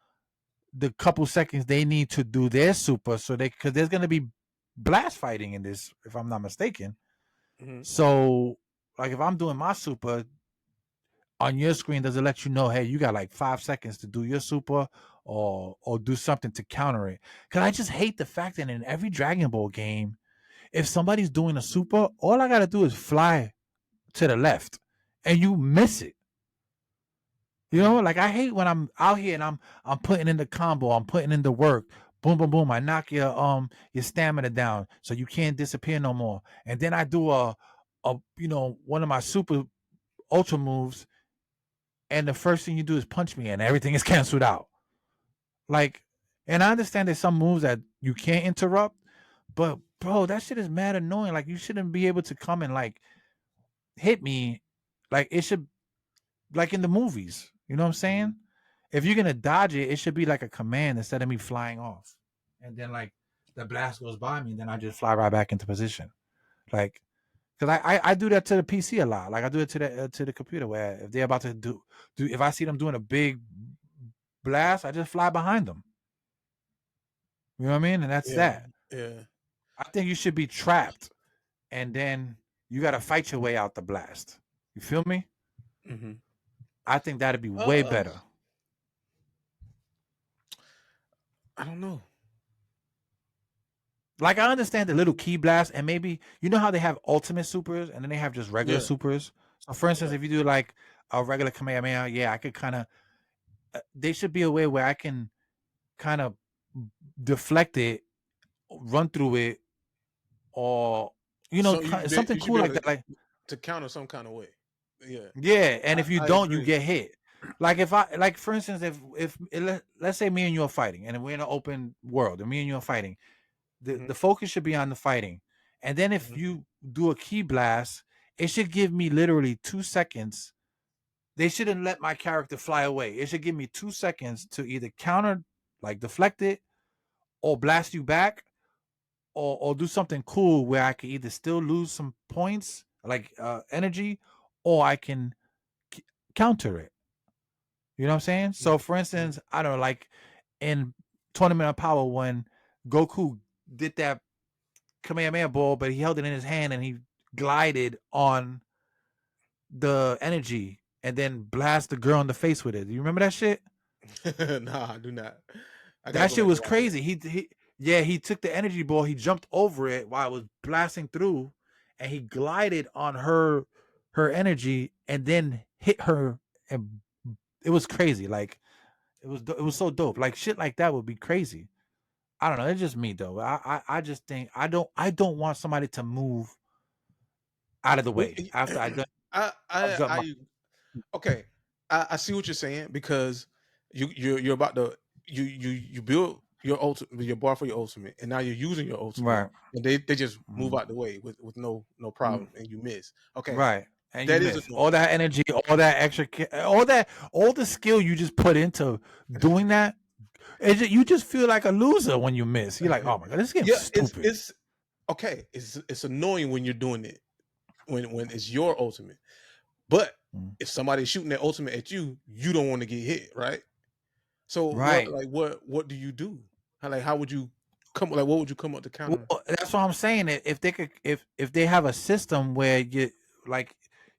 [SPEAKER 2] the couple seconds they need to do their super, so because there's gonna be blast fighting in this, if I'm not mistaken. So like if I'm doing my super, on your screen, does it let you know, hey, you got like 5 seconds to do your super or do something to counter it? Because I just hate the fact that in every Dragon Ball game, if somebody's doing a super, all I got to do is fly to the left and you miss it. You know, like I hate when I'm out here and I'm putting in the combo, I'm putting in the work. Boom, boom, boom. I knock your stamina down so you can't disappear no more. And then I do a one of my super ultra moves, and the first thing you do is punch me and everything is canceled out. Like, and I understand there's some moves that you can't interrupt, but bro, that shit is mad annoying. Like, you shouldn't be able to come and like hit me. Like, it should, like in the movies, you know what I'm saying? If you're gonna dodge it, it should be like a command instead of me flying off. And then like the blast goes by me, and then I just fly right back into position. Like, because I do that to the PC a lot. Like I do it to the computer, where if they're about to do if I see them doing a big blast, I just fly behind them. You know what I mean? And that's that.
[SPEAKER 3] Yeah.
[SPEAKER 2] I think you should be trapped, and then you got to fight your way out the blast. You feel me? I think that'd be way better.
[SPEAKER 3] I don't know.
[SPEAKER 2] Like I understand the little key blast, and maybe you know how they have ultimate supers and then they have just regular supers. So for instance, if you do like a regular Kamehameha, I could kind of. There should be a way where I can kind of deflect it, run through it, or something cool like that, like
[SPEAKER 3] to counter some kind of way.
[SPEAKER 2] Yeah, and if you don't,
[SPEAKER 3] agree.
[SPEAKER 2] you get hit. Like if I like, for instance, if let's say me and you are fighting, and we're in an open world, and me and you are fighting. The focus should be on the fighting, and then if you do a key blast, it should give me literally 2 seconds. They shouldn't let my character fly away. It should give me 2 seconds to either counter, like deflect it, or blast you back, or do something cool where I can either still lose some points, like energy, or I can counter it. You know what I'm saying? So for instance, I don't know, like in Tournament of Power, when Goku did that Kamehameha ball, but he held it in his hand and he glided on the energy and then blast the girl in the face with it. Do you remember that shit?
[SPEAKER 3] Nah, I do not.
[SPEAKER 2] That shit was crazy. He took the energy ball, he jumped over it while it was blasting through, and he glided on her energy and then hit her, and it was crazy. Like it was so dope. Like shit like that would be crazy. I don't know. It's just me though. I just think I don't want somebody to move out of the way after I done.
[SPEAKER 3] Okay. I see what you're saying, because you're about to you build your bar for your ultimate, and now you're using your ultimate,
[SPEAKER 2] Right.
[SPEAKER 3] and they just move out the way with no problem, and you miss. Okay,
[SPEAKER 2] right, and
[SPEAKER 3] that
[SPEAKER 2] you
[SPEAKER 3] is
[SPEAKER 2] miss all that energy, all that extra, all the skill you just put into doing that. You just feel like a loser when you miss. You're like, oh my god, this game's stupid.
[SPEAKER 3] It's okay. It's annoying when you're doing it when it's your ultimate, but if somebody's shooting their ultimate at you, you don't want to get hit, right? So
[SPEAKER 2] right,
[SPEAKER 3] what do you do? How would you come? Like, what would you come up to counter?
[SPEAKER 2] Well, that's what I'm saying. If they could, if they have a system where you like,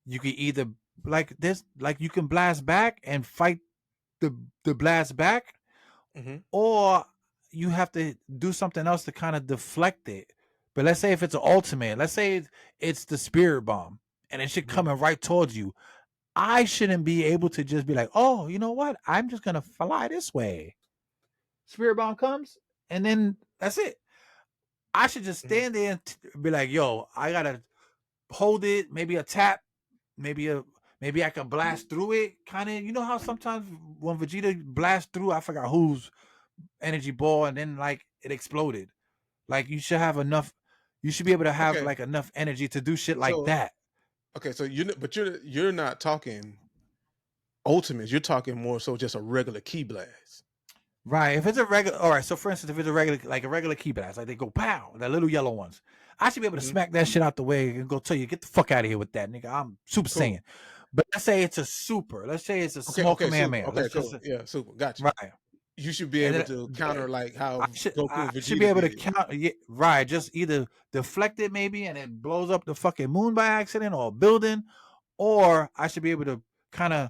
[SPEAKER 2] you could either like this, like you can blast back and fight the blast back, or you have to do something else to kind of deflect it. But let's say if it's an ultimate, let's say it's the spirit bomb, and it should coming right towards you. I shouldn't be able to just be like, oh, you know what? I'm just gonna fly this way. Spirit Bomb comes, and then that's it. I should just stand there and be like, yo, I gotta hold it, maybe a tap, maybe I can blast through it. Kind of, you know how sometimes when Vegeta blasts through, I forgot whose energy ball, and then like it exploded. Like you should have enough. You should be able to have
[SPEAKER 3] Okay.
[SPEAKER 2] like enough energy to do shit like that.
[SPEAKER 3] Okay, so you're not talking ultimates. You're talking more so just a regular key blast.
[SPEAKER 2] Right. If it's a regular, all right. So for instance, if it's a regular key blast, like they go pow, the little yellow ones, I should be able to smack that shit out the way and go tell you, get the fuck out of here with that, nigga. I'm Super Saiyan. But let's say it's a super. Let's say it's a small Kamehameha.
[SPEAKER 3] Okay, cool. Yeah, super. Gotcha.
[SPEAKER 2] Right.
[SPEAKER 3] You should be able to counter like how Goku and Vegeta
[SPEAKER 2] should be able to
[SPEAKER 3] did.
[SPEAKER 2] counter. Yeah, right. Just either deflect it maybe and it blows up the fucking moon by accident or a building, or I should be able to kind of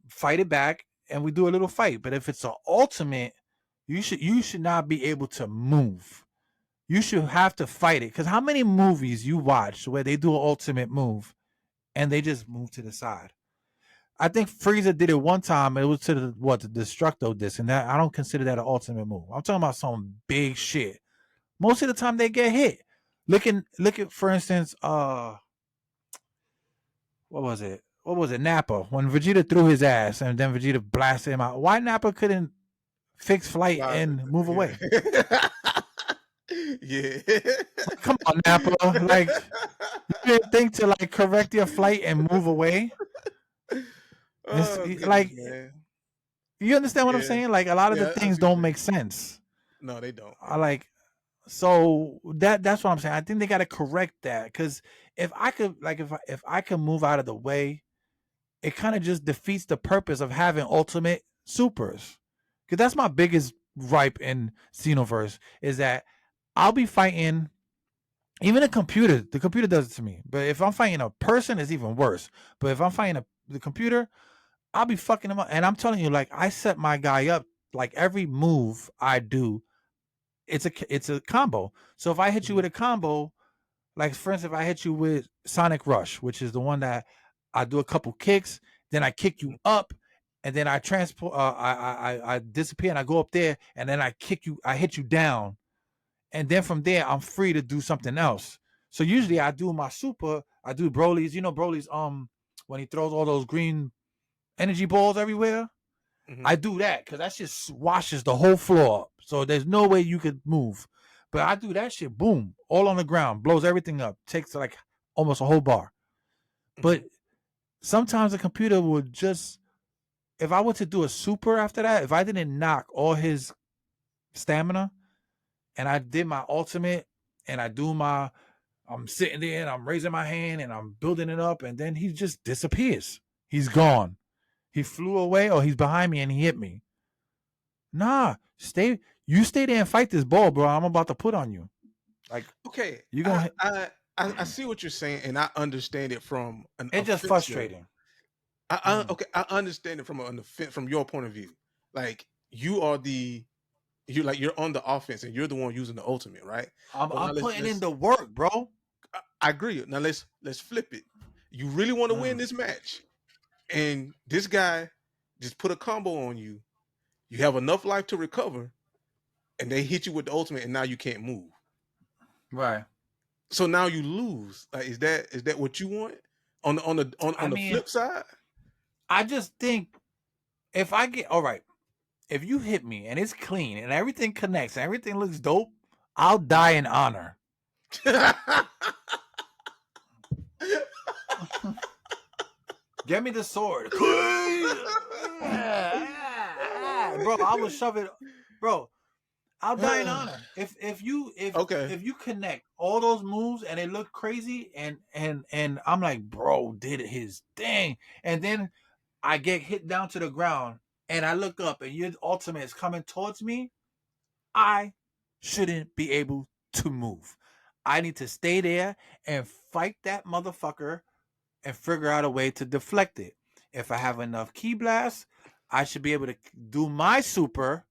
[SPEAKER 2] fight it back and we do a little fight. But if it's an ultimate, you should not be able to move. You should have to fight it. Because how many movies you watch where they do an ultimate move and they just move to the side? I think Frieza did it one time. It was to the Destructo disc, and that I don't consider that an ultimate move. I'm talking about some big shit. Most of the time they get hit. Look at for instance, what was it? What was it? Nappa. When Vegeta threw his ass and then Vegeta blasted him out. Why Nappa couldn't fix flight and move away?
[SPEAKER 3] Yeah.
[SPEAKER 2] Come on, Nappa. Like you didn't think to like correct your flight and move away? Like
[SPEAKER 3] man.
[SPEAKER 2] You understand what I'm saying? Like a lot of the things don't make sense.
[SPEAKER 3] No, they don't.
[SPEAKER 2] I like so that's what I'm saying. I think they got to correct that because if I could if I could move out of the way, it kind of just defeats the purpose of having ultimate supers. Because that's my biggest gripe in Xenoverse is that I'll be fighting even the computer does it to me. But if I'm fighting a person, it's even worse. But if I'm fighting the computer, I'll be fucking him up. And I'm telling you, like, I set my guy up. Like every move I do, it's a combo. So if I hit you with a combo, like for instance, if I hit you with Sonic Rush, which is the one that I do a couple kicks, then I kick you up, and then I transport, I disappear and I go up there, and then I hit you down, and then from there I'm free to do something else. So usually I do my super, I do Broly's, Broly's when he throws all those green energy balls everywhere. I do that because that shit washes the whole floor up. So there's no way you could move. But I do that shit, boom, all on the ground, blows everything up, takes like almost a whole bar. But sometimes the computer would just, if I were to do a super after that, if I didn't knock all his stamina and I did my ultimate and I'm sitting there and I'm raising my hand and I'm building it up and then he just disappears. He's gone. He flew away or he's behind me and he hit me. Nah, you stay there and fight this ball, bro. I'm about to put on you. Like,
[SPEAKER 3] okay,
[SPEAKER 2] you gonna
[SPEAKER 3] I see what you're saying and I understand it from an
[SPEAKER 2] it's just frustrating.
[SPEAKER 3] Okay, I understand it from your point of view. Like you're on the offense and you're the one using the ultimate, right?
[SPEAKER 2] I'm putting in the work, bro.
[SPEAKER 3] I agree. Now let's flip it. You really want to win this match, and this guy just put a combo on you. You have enough life to recover, and they hit you with the ultimate, and now you can't move.
[SPEAKER 2] Right.
[SPEAKER 3] So now you lose. Like, is that what you want? On the flip side,
[SPEAKER 2] I just think if I get if you hit me and it's clean and everything connects and everything looks dope, I'll die in honor. Get me the sword. Bro, I will shove it. Bro, I'll die in honor. If you connect all those moves and they look crazy and I'm like, bro, did his thing. And then I get hit down to the ground and I look up and your ultimate is coming towards me, I shouldn't be able to move. I need to stay there and fight that motherfucker and figure out a way to deflect it. If I have enough ki blasts, I should be able to do my super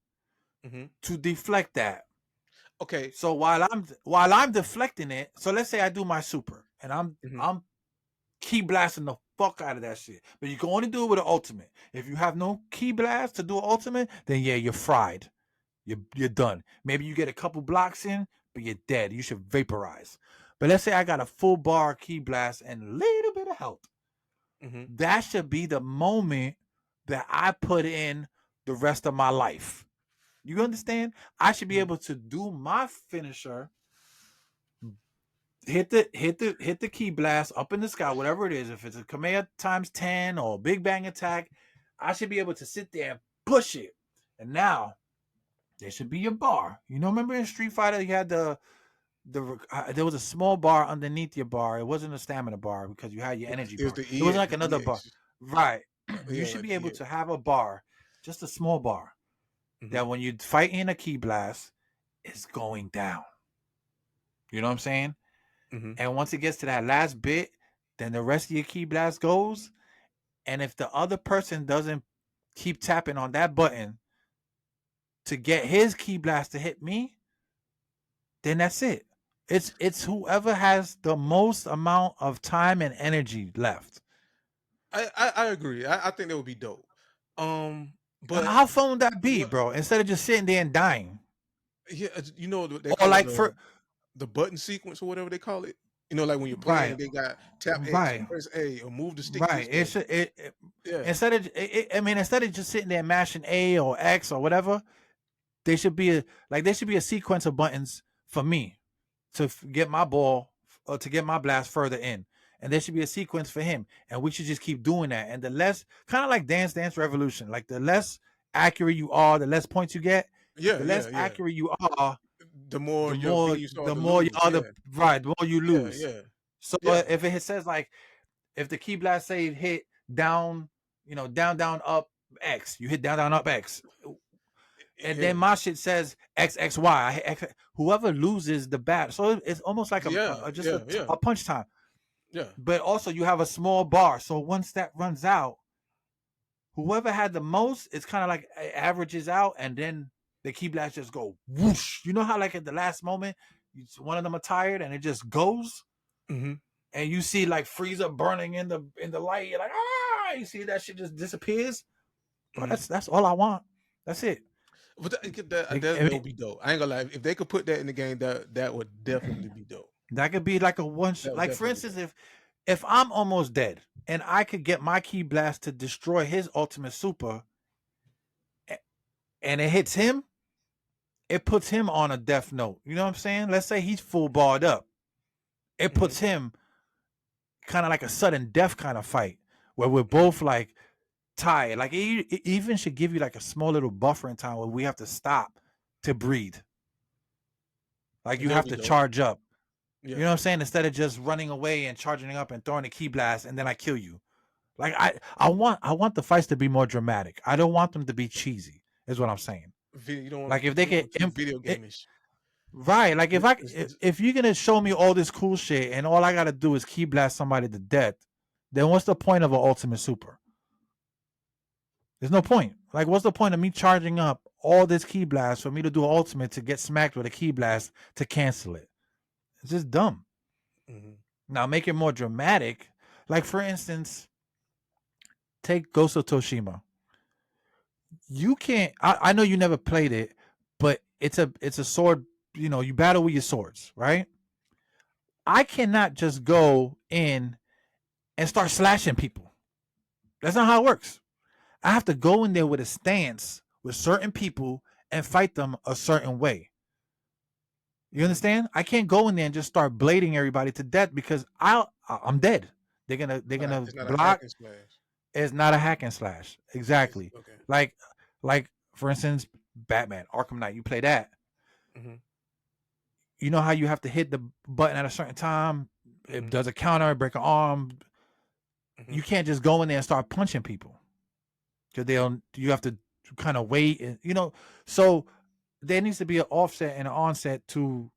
[SPEAKER 2] to deflect that.
[SPEAKER 3] Okay.
[SPEAKER 2] So while I'm deflecting it, so let's say I do my super and I'm ki blasting the fuck out of that shit. But you can only do it with an ultimate. If you have no ki blast to do an ultimate, then yeah, you're fried. You're done. Maybe you get a couple blocks in, but you're dead. You should vaporize. But let's say I got a full bar key blast and a little bit of health. That should be the moment that I put in the rest of my life. You understand? I should be able to do my finisher, hit the key blast up in the sky, whatever it is. If it's a Kamehameha times 10 or a Big Bang attack, I should be able to sit there and push it. And now there should be a bar. You know, remember in Street Fighter you had there was a small bar underneath your bar. It wasn't a stamina bar because you had your energy bar. It wasn't like another bar. Right. You should be able to have a bar, just a small bar, that when you fight in a key blast, is going down. You know what I'm saying? And once it gets to that last bit, then the rest of your key blast goes. And if the other person doesn't keep tapping on that button to get his key blast to hit me, then that's it. It's whoever has the most amount of time and energy left.
[SPEAKER 3] I agree. I think that would be dope. But
[SPEAKER 2] how fun would that be, bro? Instead of just sitting there and dying.
[SPEAKER 3] Yeah, you know they
[SPEAKER 2] or like
[SPEAKER 3] the button sequence or whatever they call it. You know, like when you're playing, they got tap X, press A, or move the stick.
[SPEAKER 2] Right. Instead of just sitting there mashing A or X or whatever, there should be a sequence of buttons for me to get my ball or to get my blast further in, and there should be a sequence for him, and we should just keep doing that. And the less, kind of like Dance Dance Revolution, like the less accurate you are, the less points you get. The less accurate you are, the more you are the more you lose. So if it says like, if the key blast say hit down, down up X, you hit down up X, and then my shit says X X Y. Whoever loses the bat, so it's almost like a punch time.
[SPEAKER 3] Yeah.
[SPEAKER 2] But also you have a small bar, so once that runs out, whoever had the most, it's kind of like it averages out, and then the key blast just go whoosh. You know how like at the last moment, one of them are tired and it just goes, and you see like Frieza burning in the light. You're like, you see that shit just disappears. Bro, that's all I want. That's it.
[SPEAKER 3] But that would be dope. I ain't gonna lie. If they could put that in the game, that would definitely be dope.
[SPEAKER 2] That could be like a one. Like for instance, if I'm almost dead and I could get my key blast to destroy his ultimate super, and it hits him, it puts him on a death note. You know what I'm saying? Let's say he's full barred up. It puts him kind of like a sudden death kind of fight where we're both like tired. Like it even should give you like a small little buffering time where we have to stop to breathe. Like you have to charge up. You know what I'm saying? Instead of just running away and charging up and throwing a key blast and then I kill you. Like I want the fights to be more dramatic. I don't want them to be cheesy. Is what I'm saying.
[SPEAKER 3] You don't
[SPEAKER 2] like if they get
[SPEAKER 3] video gameish.
[SPEAKER 2] Right. Like if you're gonna show me all this cool shit and all I gotta do is key blast somebody to death, then what's the point of an ultimate super? There's no point. Like what's the point of me charging up all this key blast for me to do an ultimate to get smacked with a key blast to cancel it? It's just dumb. Now make it more dramatic. Like for instance, take Ghost of Tsushima. You can't. I know you never played it, but it's a sword. You know, you battle with your swords, right? I cannot just go in and start slashing people. That's not how it works. I have to go in there with a stance with certain people and fight them a certain way. You understand? I can't go in there and just start blading everybody to death because I'm dead. They're gonna block. It's not a hack and slash. Exactly. Okay. Like for instance, Batman, Arkham Knight. You play that. You know how you have to hit the button at a certain time. It does a counter, break an arm. You can't just go in there and start punching people because you have to kind of wait. And, so there needs to be an offset and an onset to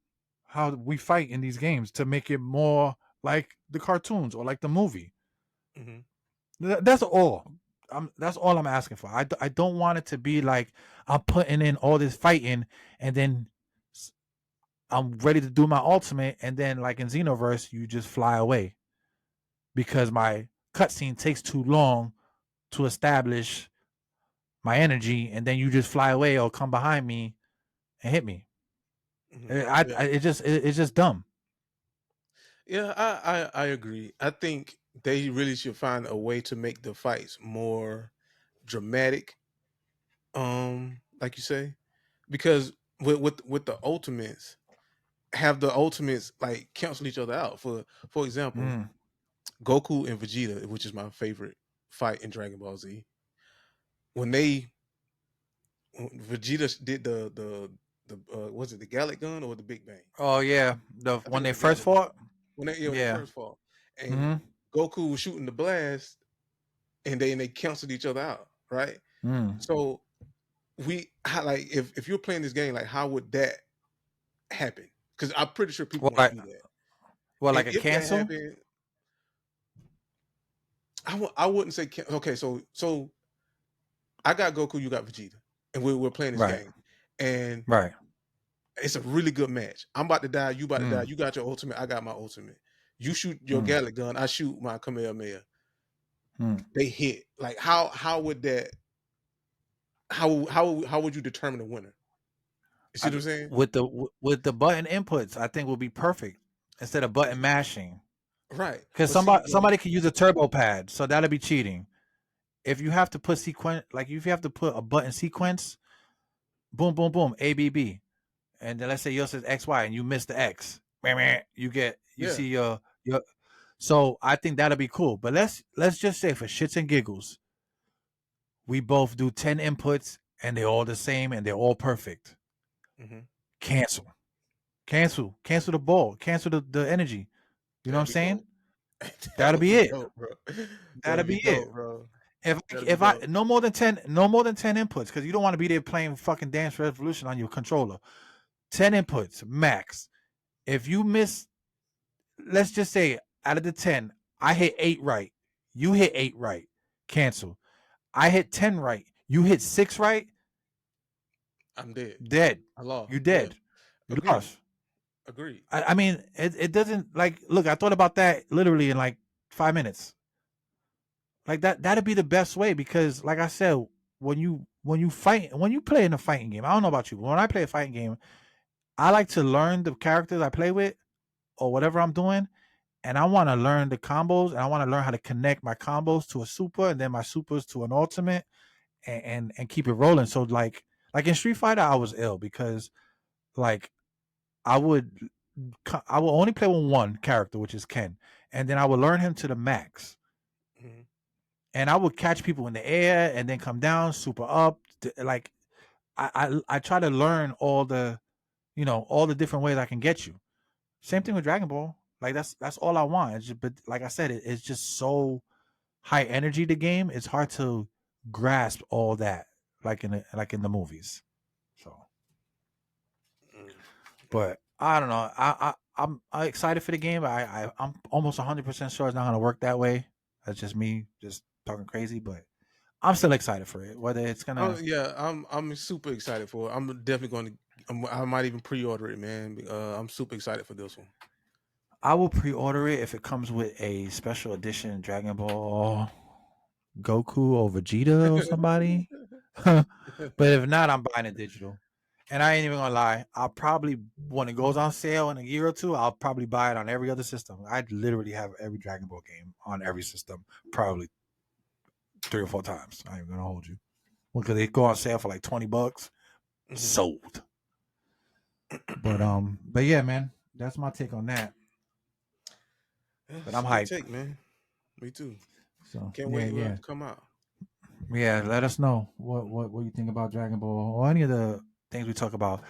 [SPEAKER 2] how we fight in these games to make it more like the cartoons or like the movie. That's all. That's all I'm asking for. I don't want it to be like I'm putting in all this fighting and then I'm ready to do my ultimate and then like in Xenoverse you just fly away because my cutscene takes too long to establish my energy and then you just fly away or come behind me and hit me.
[SPEAKER 3] Yeah.
[SPEAKER 2] It's just dumb.
[SPEAKER 3] Yeah, I agree. I think they really should find a way to make the fights more dramatic. Like you say, because with the ultimates, have the ultimates like cancel each other out. For example,
[SPEAKER 2] Mm.
[SPEAKER 3] Goku and Vegeta, which is my favorite fight in Dragon Ball Z, when Vegeta did the was it the Gallic Gun or the Big Bang?
[SPEAKER 2] Oh yeah,
[SPEAKER 3] I
[SPEAKER 2] when
[SPEAKER 3] think it
[SPEAKER 2] they
[SPEAKER 3] was the
[SPEAKER 2] first
[SPEAKER 3] Gallic Gun.
[SPEAKER 2] fought.
[SPEAKER 3] When they
[SPEAKER 2] Yeah.
[SPEAKER 3] first fought, and
[SPEAKER 2] Mm-hmm.
[SPEAKER 3] Goku was shooting the blast, and they canceled each other out, right?
[SPEAKER 2] Mm.
[SPEAKER 3] So like if you're playing this game, like how would that happen? Because I'm pretty sure people want to do that. And
[SPEAKER 2] Like a
[SPEAKER 3] if that
[SPEAKER 2] cancel?
[SPEAKER 3] happened, I wouldn't say okay. So I got Goku, you got Vegeta, and we're playing this
[SPEAKER 2] Right.
[SPEAKER 3] game, and
[SPEAKER 2] Right.
[SPEAKER 3] it's a really good match. I'm about to die, you about to die.
[SPEAKER 2] Mm.
[SPEAKER 3] You got your ultimate, I got my ultimate. You shoot your
[SPEAKER 2] Mm.
[SPEAKER 3] Gallic Gun, I shoot my Kamehameha.
[SPEAKER 2] Mm.
[SPEAKER 3] They hit. Like how would that? How would you determine a winner? You see what I'm saying?
[SPEAKER 2] With the button inputs, I think will be perfect instead of button mashing.
[SPEAKER 3] Right.
[SPEAKER 2] Because
[SPEAKER 3] But see,
[SPEAKER 2] somebody can use a turbo pad, so that'll be cheating. If you have to put if you have to put a button sequence, boom, boom, boom, ABB, and then let's say yours says XY and you miss the X, you
[SPEAKER 3] yeah.
[SPEAKER 2] see your. So I think that'll be cool. But let's just say for shits and giggles, we both do 10 inputs and they're all the same and they're all perfect.
[SPEAKER 3] Mm-hmm.
[SPEAKER 2] Cancel the ball, cancel the energy. You know what I'm saying? That'll be it.
[SPEAKER 3] Dope, bro.
[SPEAKER 2] That'll be it.
[SPEAKER 3] Dope, bro.
[SPEAKER 2] If I no more than 10 inputs, because you don't want to be there playing fucking Dance Revolution on your controller. 10 inputs max. If you miss, let's just say out of the 10, I hit 8 right. You hit 8 right. Cancel. I hit 10 right. You hit 6 right.
[SPEAKER 3] I'm dead.
[SPEAKER 2] Dead.
[SPEAKER 3] I lost.
[SPEAKER 2] You dead.
[SPEAKER 3] Yeah.
[SPEAKER 2] You lost.
[SPEAKER 3] Agreed.
[SPEAKER 2] I mean, it doesn't like look, I thought about that literally in like 5 minutes. Like that'd be the best way because like I said, when you play in a fighting game, I don't know about you, but when I play a fighting game, I like to learn the characters I play with or whatever I'm doing, and I want to learn the combos and I want to learn how to connect my combos to a super and then my supers to an ultimate and keep it rolling. So like in Street Fighter, I was ill because like I would only play with one character, which is Ken, and then I would learn him to the max.
[SPEAKER 3] Mm-hmm.
[SPEAKER 2] And I would catch people in the air and then come down, super up. Like I try to learn all the different ways I can get you. Same thing with Dragon Ball. Like that's all I want. But like I said, it's just so high energy. The game. It's hard to grasp all that like in the movies. So, but I don't know. I'm excited for the game. I'm almost 100% sure it's not gonna work that way. That's just me just talking crazy, but I'm still excited for it. Whether it's gonna,
[SPEAKER 3] Yeah, I'm super excited for it. I'm definitely going to. I might even pre-order it, man. I'm super excited for this one.
[SPEAKER 2] I will pre-order it if it comes with a special edition Dragon Ball Goku or Vegeta or somebody. But if not, I'm buying it digital. And I ain't even gonna lie. I'll probably when it goes on sale in a year or two, I'll probably buy it on every other system. I'd literally have every Dragon Ball game on every system, probably 3 or 4 times. I ain't gonna hold you. Because they go on sale for like $20. Sold. But yeah, man, that's my take on that. But I'm hyped.
[SPEAKER 3] Take, man. Me too.
[SPEAKER 2] So
[SPEAKER 3] Can't wait for it to come out.
[SPEAKER 2] Yeah, let us know what you think about Dragon Ball or any of the things we talk about.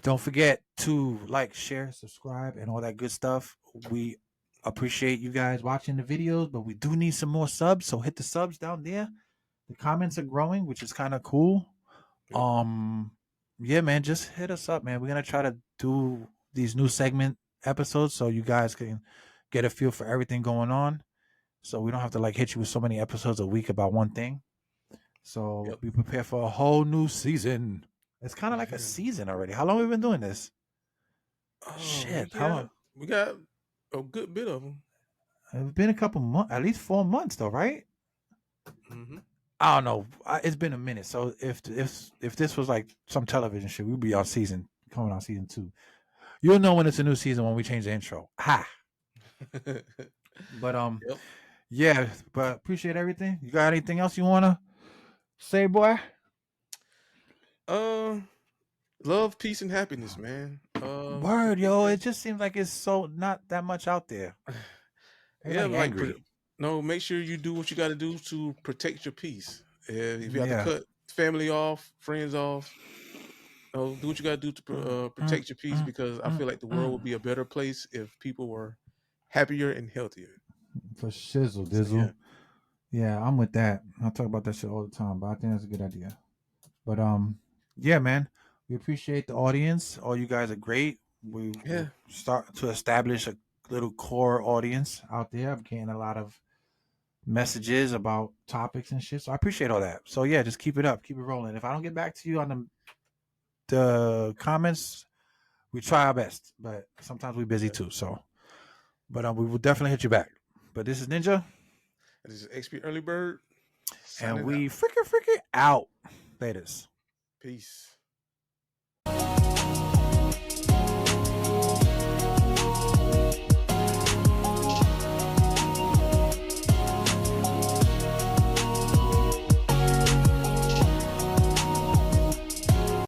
[SPEAKER 2] Don't forget to like, share, subscribe, and all that good stuff. We appreciate you guys watching the videos, but we do need some more subs. So hit the subs down there. The comments are growing, which is kind of cool. Yep. Yeah, man, just hit us up, man. We're gonna try to do these new segment episodes so you guys can get a feel for everything going on. So we don't have to like hit you with so many episodes a week about one thing. So be prepared for a whole new season. It's kind of like a season already. How long have we been doing this? Shit, how long?
[SPEAKER 3] We got a good bit of them.
[SPEAKER 2] It's been a couple months, at least 4 months though, right?
[SPEAKER 3] Mm-hmm.
[SPEAKER 2] I don't know. It's been a minute. So if this was like some television shit, we'd be coming on season 2. You'll know when it's a new season when we change the intro. Ha. But
[SPEAKER 3] Yep.
[SPEAKER 2] yeah. But appreciate everything. You got anything else you wanna say, boy?
[SPEAKER 3] Love, peace, and happiness, man.
[SPEAKER 2] Word, yo. It just seems like it's so not that much out there.
[SPEAKER 3] Yeah,
[SPEAKER 2] Everybody angry.
[SPEAKER 3] no, make sure you do what you got to do to protect your peace. If you have to
[SPEAKER 2] Yeah.
[SPEAKER 3] cut family off, friends off, do what you got to do to protect your peace, because I feel like the world would be a better place if people were happier and healthier.
[SPEAKER 2] For shizzle,
[SPEAKER 3] So,
[SPEAKER 2] dizzle. Yeah, I'm with that. I talk about that shit all the time, but I think that's a good idea. But yeah, man, we appreciate the audience. All you guys are great. We start to establish a little core audience out there. I'm getting a lot of messages about topics and shit, so I appreciate all that. So yeah, just keep it up, keep it rolling. If I don't get back to you on the comments, we try our best, but sometimes we're busy too. So, but we will definitely hit you back. But this is Ninja.
[SPEAKER 3] This is XP Early Bird.
[SPEAKER 2] And we freaking out. Latest.
[SPEAKER 3] Peace.